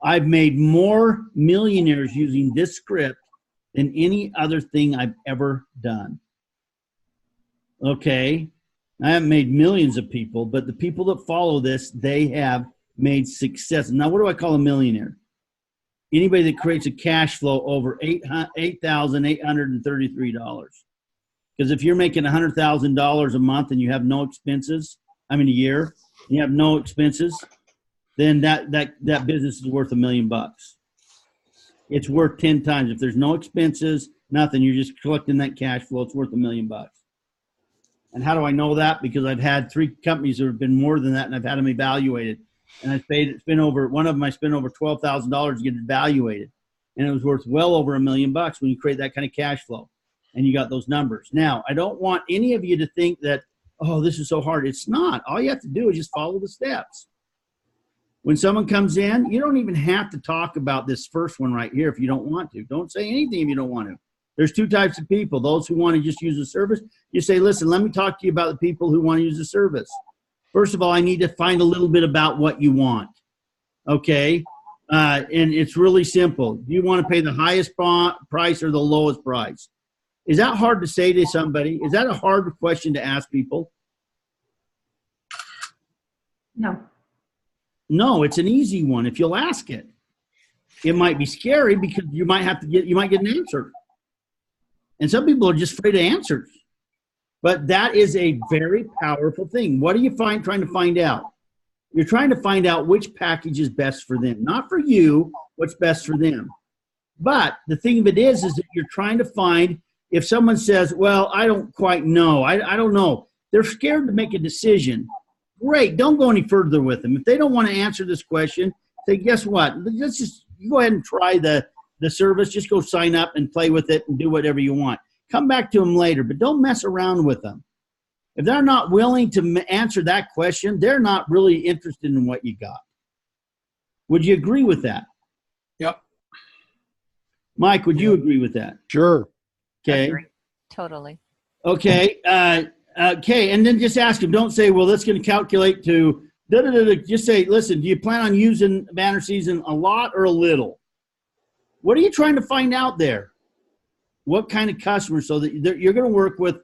I've made more millionaires using this script than any other thing I've ever done. Okay? I haven't made millions of people, but the people that follow this, they have made success. Now, what do I call a millionaire? Anybody that creates a cash flow over $8,833. Because if you're making $100,000 a month and you have no expenses, a year, you have no expenses, then that business is worth $1 million. It's worth 10 times. If there's no expenses, nothing, you're just collecting that cash flow, it's worth $1 million. And how do I know that? Because I've had 3 companies that have been more than that, and I've had them evaluated. And one of them I spent over $12,000 to get it evaluated. And it was worth well over $1 million when you create that kind of cash flow and you got those numbers. Now, I don't want any of you to think that, oh, this is so hard. It's not. All you have to do is just follow the steps. When someone comes in, you don't even have to talk about this first one right here if you don't want to. Don't say anything if you don't want to. There's 2 types of people. Those who want to just use the service. You say, listen, let me talk to you about the people who want to use the service. First of all, I need to find a little bit about what you want, okay? And it's really simple. Do you want to pay the highest price or the lowest price? Is that hard to say to somebody? Is that a hard question to ask people? No. No, it's an easy one if you'll ask it. It might be scary because you might get an answer. And some people are just afraid of answers. But that is a very powerful thing. What are you trying to find out? You're trying to find out which package is best for them. Not for you, what's best for them. But the thing of it is that you're trying to find, if someone says, well, I don't quite know. I don't know. They're scared to make a decision. Great. Don't go any further with them. If they don't want to answer this question, say, guess what? Let's just go ahead and try the service. Just go sign up and play with it and do whatever you want. come back to them later, but don't mess around with them. If they're not willing to answer that question, they're not really interested in what you got. Would you agree with that? Yep. Mike, would you agree with that? Sure. Okay. Agree. Totally. Okay. Okay. And then just ask them. Don't say, well, that's going to calculate to da-da-da-da. Just say, listen, do you plan on using banner season a lot or a little? What are you trying to find out there? What kind of customers? So that you're going to work with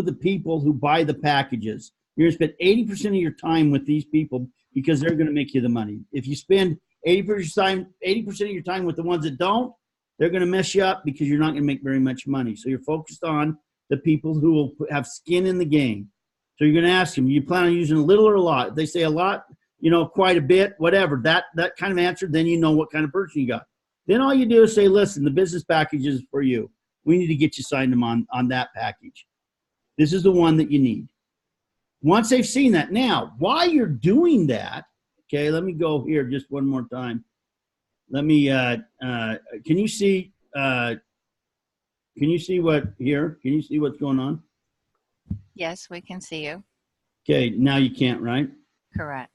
the people who buy the packages. You're going to spend 80% of your time with these people because they're going to make you the money. If you spend 80% of your time with the ones that don't, they're going to mess you up because you're not going to make very much money. So you're focused on the people who will have skin in the game. So you're going to ask them, you plan on using a little or a lot? If they say a lot, quite a bit, whatever, that kind of answer, then you know what kind of person you got. Then all you do is say, listen, the business package is for you. We need to get you signed them on that package. This is the one that you need. Once they've seen that, now, while you're doing that, okay, let me go here just one more time. Let me, can you see what here? Can you see what's going on? Yes, we can see you. Okay, now you can't, right? Correct.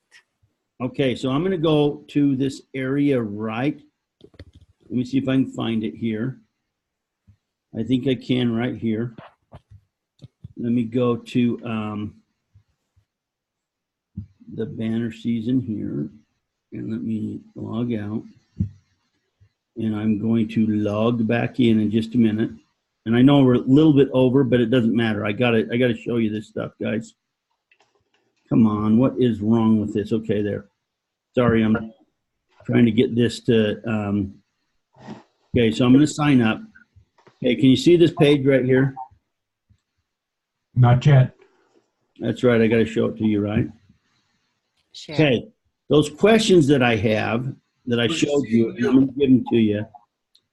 Okay, so I'm going to go to this area right. Let me see if I can find it here. I think I can right here. Let me go to the banner season here, and let me log out. And I'm going to log back in just a minute. And I know we're a little bit over, but it doesn't matter. I gotta show you this stuff, guys. Come on, what is wrong with this? Okay, there. Sorry, I'm trying to get this to. Okay, so I'm going to sign up. Okay, can you see this page right here? Not yet. That's right. I got to show it to you, right? Sure. Okay, those questions that I have that I showed you, and I'm going to give them to you.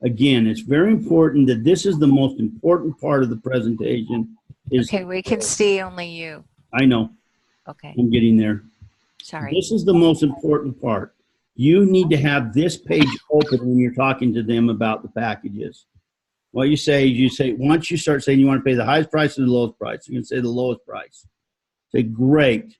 Again, it's very important that this is the most important part of the presentation. Okay, we can see only you. I know. Okay. I'm getting there. Sorry. This is the most important part. You need to have this page open when you're talking to them about the packages. What you say, once you start saying you want to pay the highest price or the lowest price, you're going to say the lowest price. Say, great.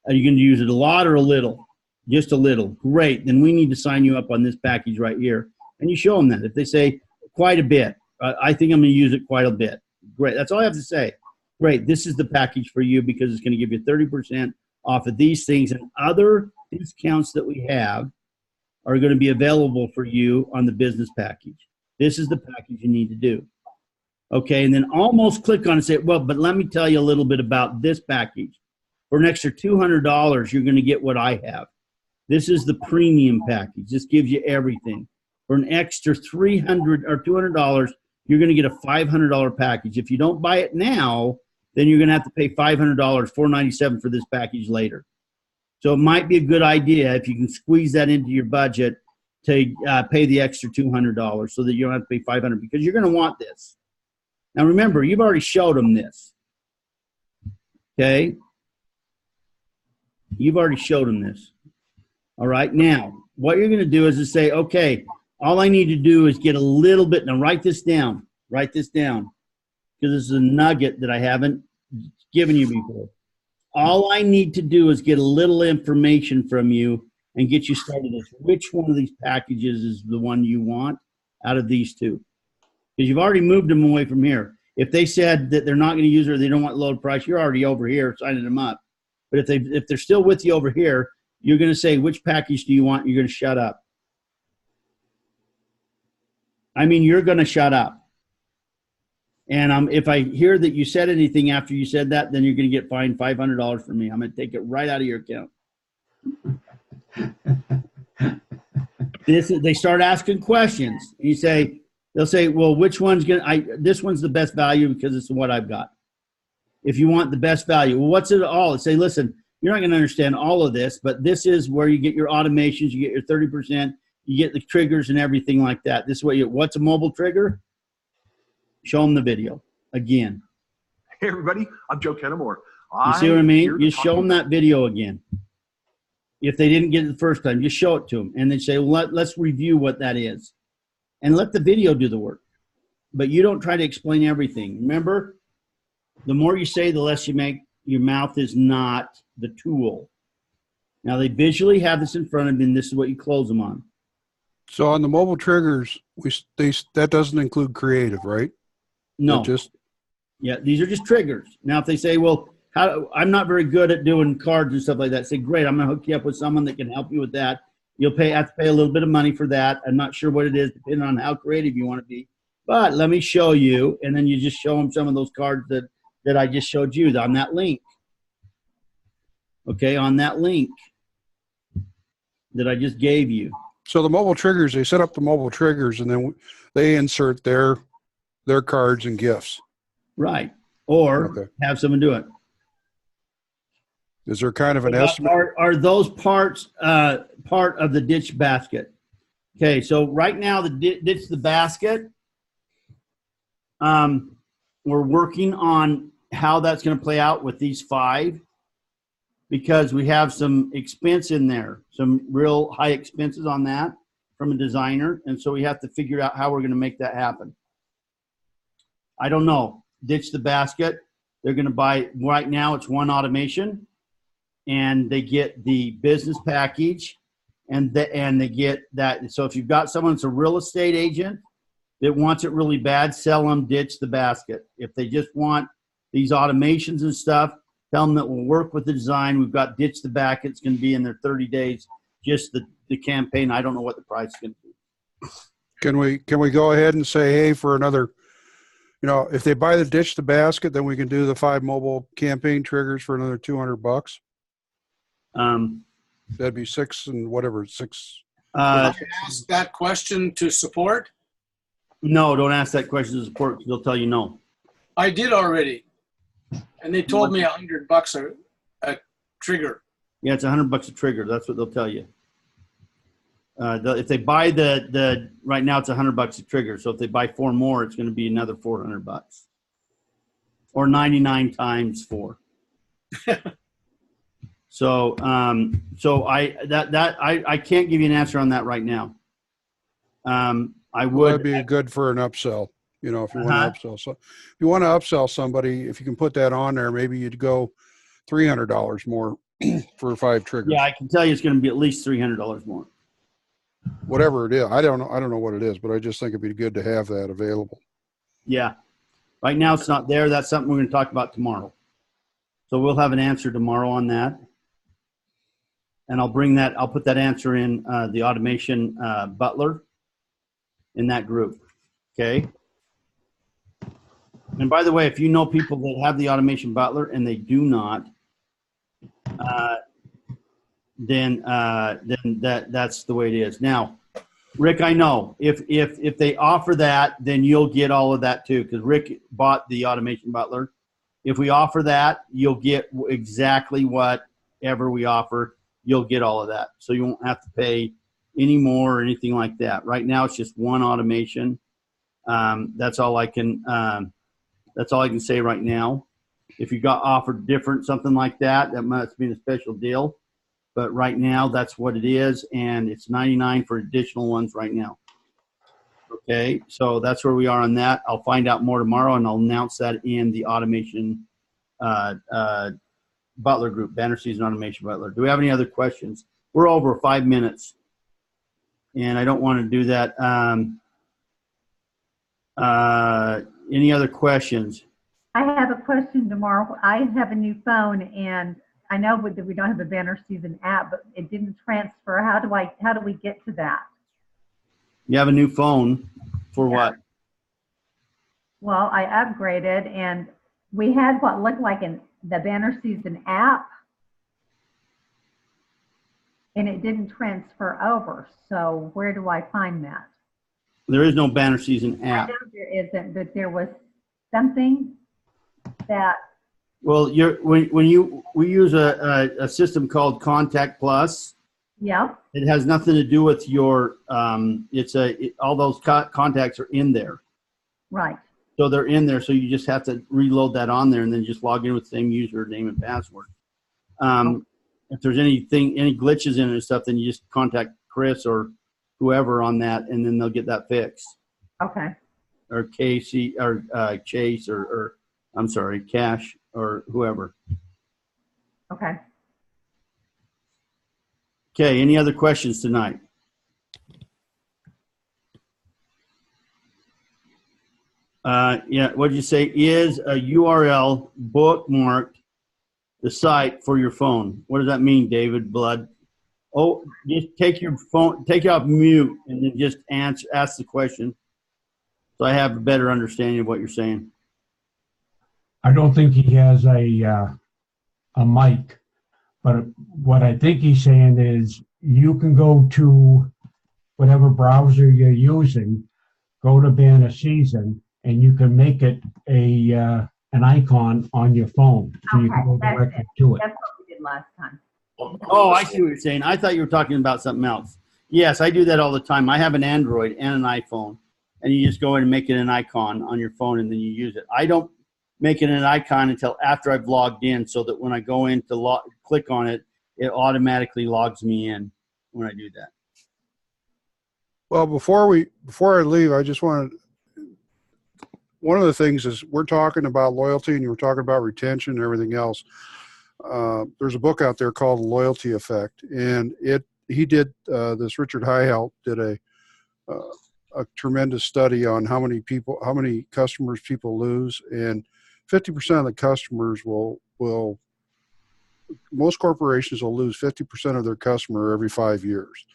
Are you going to use it a lot or a little? Just a little. Great. Then we need to sign you up on this package right here. And you show them that. If they say quite a bit, I think I'm going to use it quite a bit. Great. That's all I have to say. Great. This is the package for you because it's going to give you 30% off of these things, and other discounts that we have are going to be available for you on the business package. This is the package you need to do. Okay, and then almost click on it and say, well, but let me tell you a little bit about this package. For an extra $200, you're going to get what I have. This is the premium package. This gives you everything. For an extra $300 or $200, you're going to get a $500 package. If you don't buy it now, then you're going to have to pay $500, $497 for this package later. So it might be a good idea if you can squeeze that into your budget to pay the extra $200 so that you don't have to pay $500 because you're going to want this. Now remember, you've already showed them this. Okay? You've already showed them this. All right? Now, what you're going to do is to say, okay, all I need to do is get a little bit. Now write this down. Write this down. Because this is a nugget that I haven't given you before. All I need to do is get a little information from you and get you started with which one of these packages is the one you want out of these two. Because you've already moved them away from here. If they said that they're not going to use it or they don't want low price, you're already over here signing them up. But if they're still with you over here, you're going to say, which package do you want? You're going to shut up. I mean, you're going to shut up. And if I hear that you said anything after you said that, then you're going to get fined $500 from me. I'm going to take it right out of your account. They start asking questions. They'll say, well, which one's this one's the best value because it's what I've got. If you want the best value, well, what's it all? Say, listen, you're not going to understand all of this, but this is where you get your automations, you get your 30%, you get the triggers and everything like that. This is what's a mobile trigger? Show them the video again. Hey, everybody. I'm Joe Kennemore. You see what I mean? You show them that video again. If they didn't get it the first time, just show it to them. And then say, well, let's review what that is. And let the video do the work. but you don't try to explain everything. Remember, the more you say, the less you make. Your mouth is not the tool. Now, they visually have this in front of them, and this is what you close them on. So on the mobile triggers, that doesn't include creative, right? No. Just Yeah, these are just triggers. Now, if they say, well, I'm not very good at doing cards and stuff like that, say, great, I'm going to hook you up with someone that can help you with that. You'll have to pay a little bit of money for that. I'm not sure what it is, depending on how creative you want to be. But let me show you, and then you just show them some of those cards that I just showed you on that link. Okay, on that link that I just gave you. so the mobile triggers, they set up the mobile triggers, and then they insert their cards and gifts. Right. Or Okay. have someone do it. Is there kind of an estimate? Are those parts part of the ditch basket? Okay, so right now the ditch the basket. We're working on how that's going to play out with these 5, because we have some expense in there, some real high expenses on that from a designer, and so we have to figure out how we're going to make that happen. I don't know. Ditch the basket. They're going to buy, right now it's one automation, and they get the business package, and they get that. So if you've got someone that's a real estate agent that wants it really bad, sell them ditch the basket. If they just want these automations and stuff, tell them that we'll work with the design. We've got ditch the basket. It's going to be in their 30 days, just the campaign. I don't know what the price is going to be. Can we go ahead and say, hey, for another, if they buy the ditch the basket, then we can do the 5 mobile campaign triggers for another $200. That'd be 6 and whatever, 6. Ask that question to support. No, don't ask that question to support, because they'll tell you no. I did already, and they told me $100 a trigger. Yeah, it's $100 a trigger. That's what they'll tell you. If they buy the right now, it's $100 a trigger. So if they buy 4 more, it's going to be another $400, or 99 times 4. So I can't give you an answer on that right now. I would. That'd be good for an upsell. If you want to upsell, so if you want to upsell somebody, if you can put that on there, maybe you'd go $300 more for 5 triggers. Yeah, I can tell you it's going to be at least $300 more. Whatever it is, I don't know what it is, but I just think it'd be good to have that available. Yeah, right now it's not there. That's something we're going to talk about tomorrow. So we'll have an answer tomorrow on that, and I'll put that answer in the automation butler in that group. Okay. And by the way, if you know people that have the automation butler and they do not, then that's the way it is. Now, Rick, I know if they offer that, then you'll get all of that too, because Rick bought the automation butler. If we offer that, you'll get exactly whatever we offer. You'll get all of that, so you won't have to pay any more or anything like that. Right now, it's just one automation. That's all I can say right now. If you got offered different something like that, that must be a special deal. But right now, that's what it is, and it's $99 for additional ones right now. Okay, so that's where we are on that. I'll find out more tomorrow, and I'll announce that in the automation butler group, Banner Season Automation Butler. Do we have any other questions? We're over 5 minutes, and I don't want to do that. Any other questions? I have a question, DeMarr. I have a new phone, and I know that we don't have a Banner Season app, but it didn't transfer. How do we get to that? You have a new phone for what? Well, I upgraded, and we had what looked like the Banner Season app, and it didn't transfer over. So where do I find that? There is no Banner Season app. I know there isn't, but there was something that. Well, we use a system called Contact Plus. Yep. It has nothing to do with your. All those contacts are in there. Right. So they're in there. So you just have to reload that on there, and then just log in with the same username and password. If there's any glitches in it and stuff, then you just contact Chris or whoever on that, and then they'll get that fixed. Okay. or Casey or Chase or I'm sorry, Cash or whoever. Okay. Okay, any other questions tonight? Yeah, what did you say? Is a URL bookmarked the site for your phone? What does that mean, David Blood? Oh, just take your phone, take it off mute, and then just ask the question, so I have a better understanding of what you're saying. I don't think he has a mic, but what I think he's saying is you can go to whatever browser you're using, go to Banner Season, and you can make it an icon on your phone, so you can go Okay, that's directly it. to it. That's what we did last time. Oh, I see what you're saying. I thought you were talking about something else. Yes, I do that all the time. I have an Android and an iPhone, and you just go in and make it an icon on your phone, and then you use it. I don't make it an icon until after I've logged in, so that when I go in to click on it, it automatically logs me in when I do that. Well, before I leave, I just wanted, one of the things is we're talking about loyalty and you were talking about retention and everything else. There's a book out there called Loyalty Effect, and this Richard Heihelt did a tremendous study on how many customers people lose, and 50% of the customers most corporations will lose 50% of their customer every 5 years,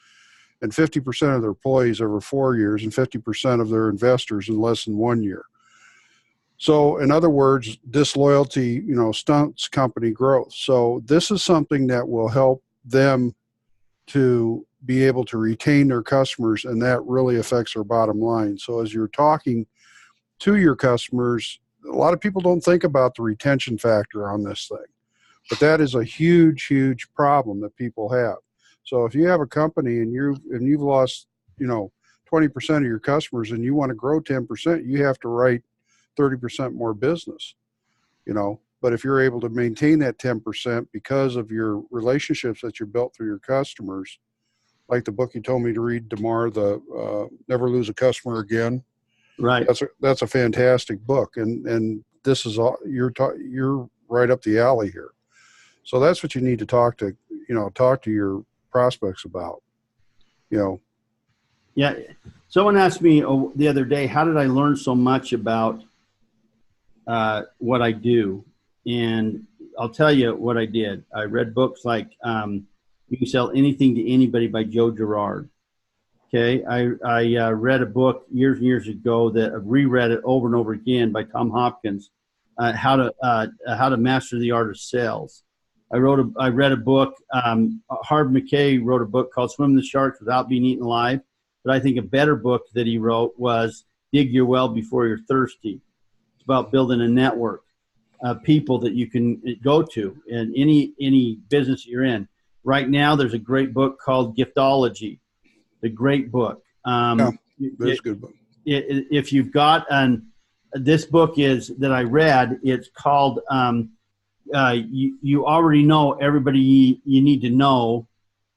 and 50% of their employees over 4 years, and 50% of their investors in less than 1 year. So in other words, disloyalty, stunts company growth. So this is something that will help them to be able to retain their customers, and that really affects their bottom line. So as you're talking to your customers, a lot of people don't think about the retention factor on this thing, but that is a huge, huge problem that people have. So if you have a company and you've lost, 20% of your customers and you want to grow 10%, you have to write 30% more business, but if you're able to maintain that 10% because of your relationships that you built through your customers, like the book you told me to read, DeMarr, the Never Lose a Customer Again. Right. That's a fantastic book. And this is all, you're right up the alley here. So that's what you need to talk to your prospects about, Yeah. Someone asked me the other day, how did I learn so much about what I do? And I'll tell you what I did. I read books like You Can Sell Anything to Anybody by Joe Girard. Okay. I read a book years and years ago that I've reread it over and over again by Tom Hopkins, How to Master the Art of Sales. I read a book, Harv McKay wrote a book called Swim the Sharks Without Being Eaten Alive. But I think a better book that he wrote was Dig Your Well Before You're Thirsty. It's about building a network of people that you can go to in any business you're in. Right now, there's a great book called Giftology. The great book. That's a good book. If you've got this book that I read, it's called You Already Know Everybody You Need to Know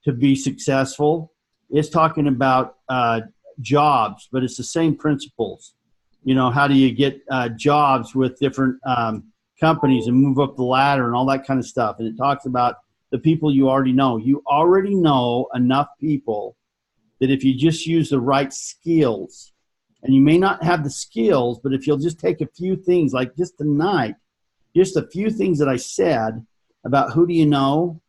to Be Successful. It's talking about jobs, but it's the same principles. How do you get jobs with different companies and move up the ladder and all that kind of stuff. And it talks about the people you already know. You already know enough people that if you just use the right skills, and you may not have the skills, but if you'll just take a few things, like just tonight, just a few things that I said about who do you know,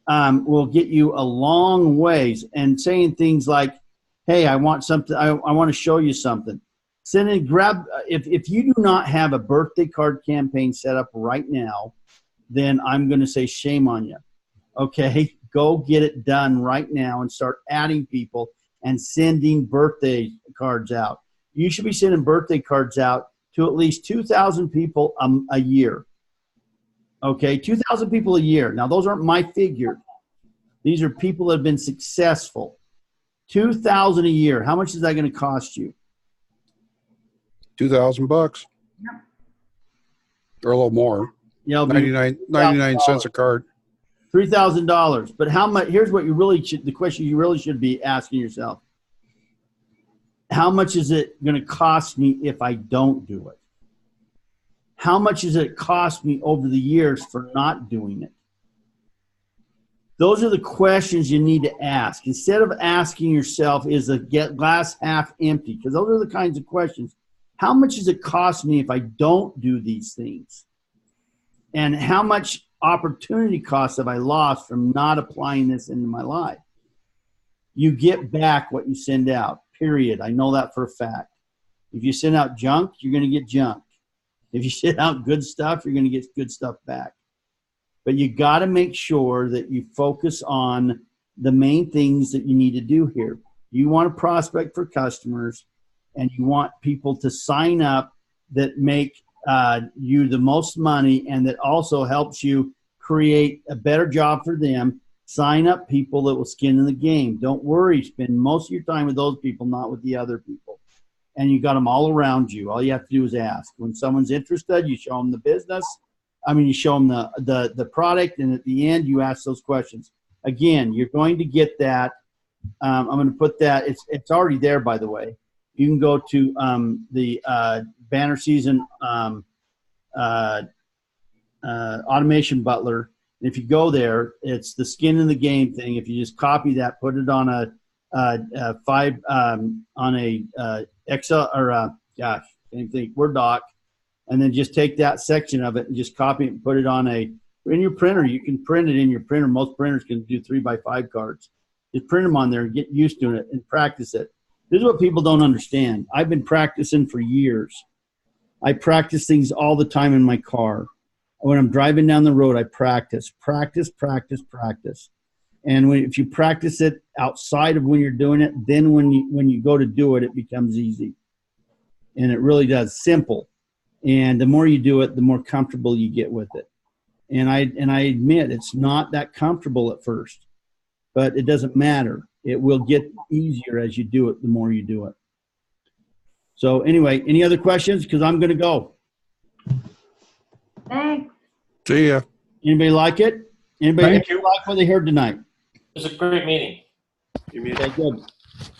will get you a long ways. And saying things like, hey, I want something, I want to show you something. Send and grab, if you do not have a birthday card campaign set up right now, then I'm going to say shame on you. Okay, go get it done right now and start adding people and sending birthday cards out. You should be sending birthday cards out to at least 2,000 people a year. Okay, 2,000 people a year. Now, those aren't my figures. These are people that have been successful. 2,000 a year. How much is that going to cost you? $2,000. Yep. Or a little more. Yeah, 99 cents a card. $3,000. But how much? Here's what the question you really should be asking yourself. how much is it going to cost me if I don't do it? How much does it cost me over the years for not doing it? Those are the questions you need to ask. Instead of asking yourself, is the glass half empty? Because those are the kinds of questions. How much does it cost me if I don't do these things? And how much opportunity cost have I lost from not applying this into my life? You get back what you send out, period. I know that for a fact. If you send out junk, you're going to get junk. If you send out good stuff, you're going to get good stuff back. But you got to make sure that you focus on the main things that you need to do here. You want to prospect for customers, and you want people to sign up that make you the most money and that also helps you create a better job for them. Sign up people that will skin in the game. Don't worry. Spend most of your time with those people, not with the other people. And you got them all around you. All you have to do is ask. When someone's interested, you show them the business. You show them the product, and at the end, you ask those questions. Again, you're going to get that. I'm going to put that. It's already there, by the way. You can go to the Banner Season Automation Butler. And if you go there, it's the skin in the game thing. If you just copy that, put it on a Excel or anything Word doc. And then just take that section of it and just copy it and put it in your printer. You can print it in your printer. Most printers can do 3x5 cards. Just print them on there and get used to it and practice it. This is what people don't understand. I've been practicing for years. I practice things all the time in my car. When I'm driving down the road, I practice. And if you practice it outside of when you're doing it, then when you go to do it, it becomes easy. And it really does. Simple. And the more you do it, the more comfortable you get with it. And I admit it's not that comfortable at first, but it doesn't matter. It will get easier as you do it, the more you do it. So anyway, any other questions? Because I'm going to go. Thanks. See ya. Anybody like it? Anybody Thank you. like what they heard tonight? It was a great meeting. Okay, good.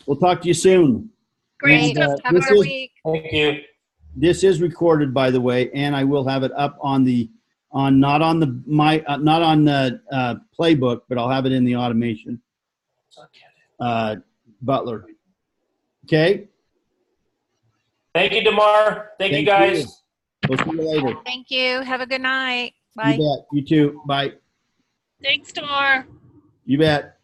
We'll talk to you soon. Great. And, Have a good week. Thank you. This is recorded, by the way, and I will have it up not on the playbook, but I'll have it in the automation. Butler. Okay. Thank you, DeMarr. Thank you, guys. We'll see you later. Thank you. Have a good night. Bye. You bet. You too. Bye. Thanks, DeMarr. You bet.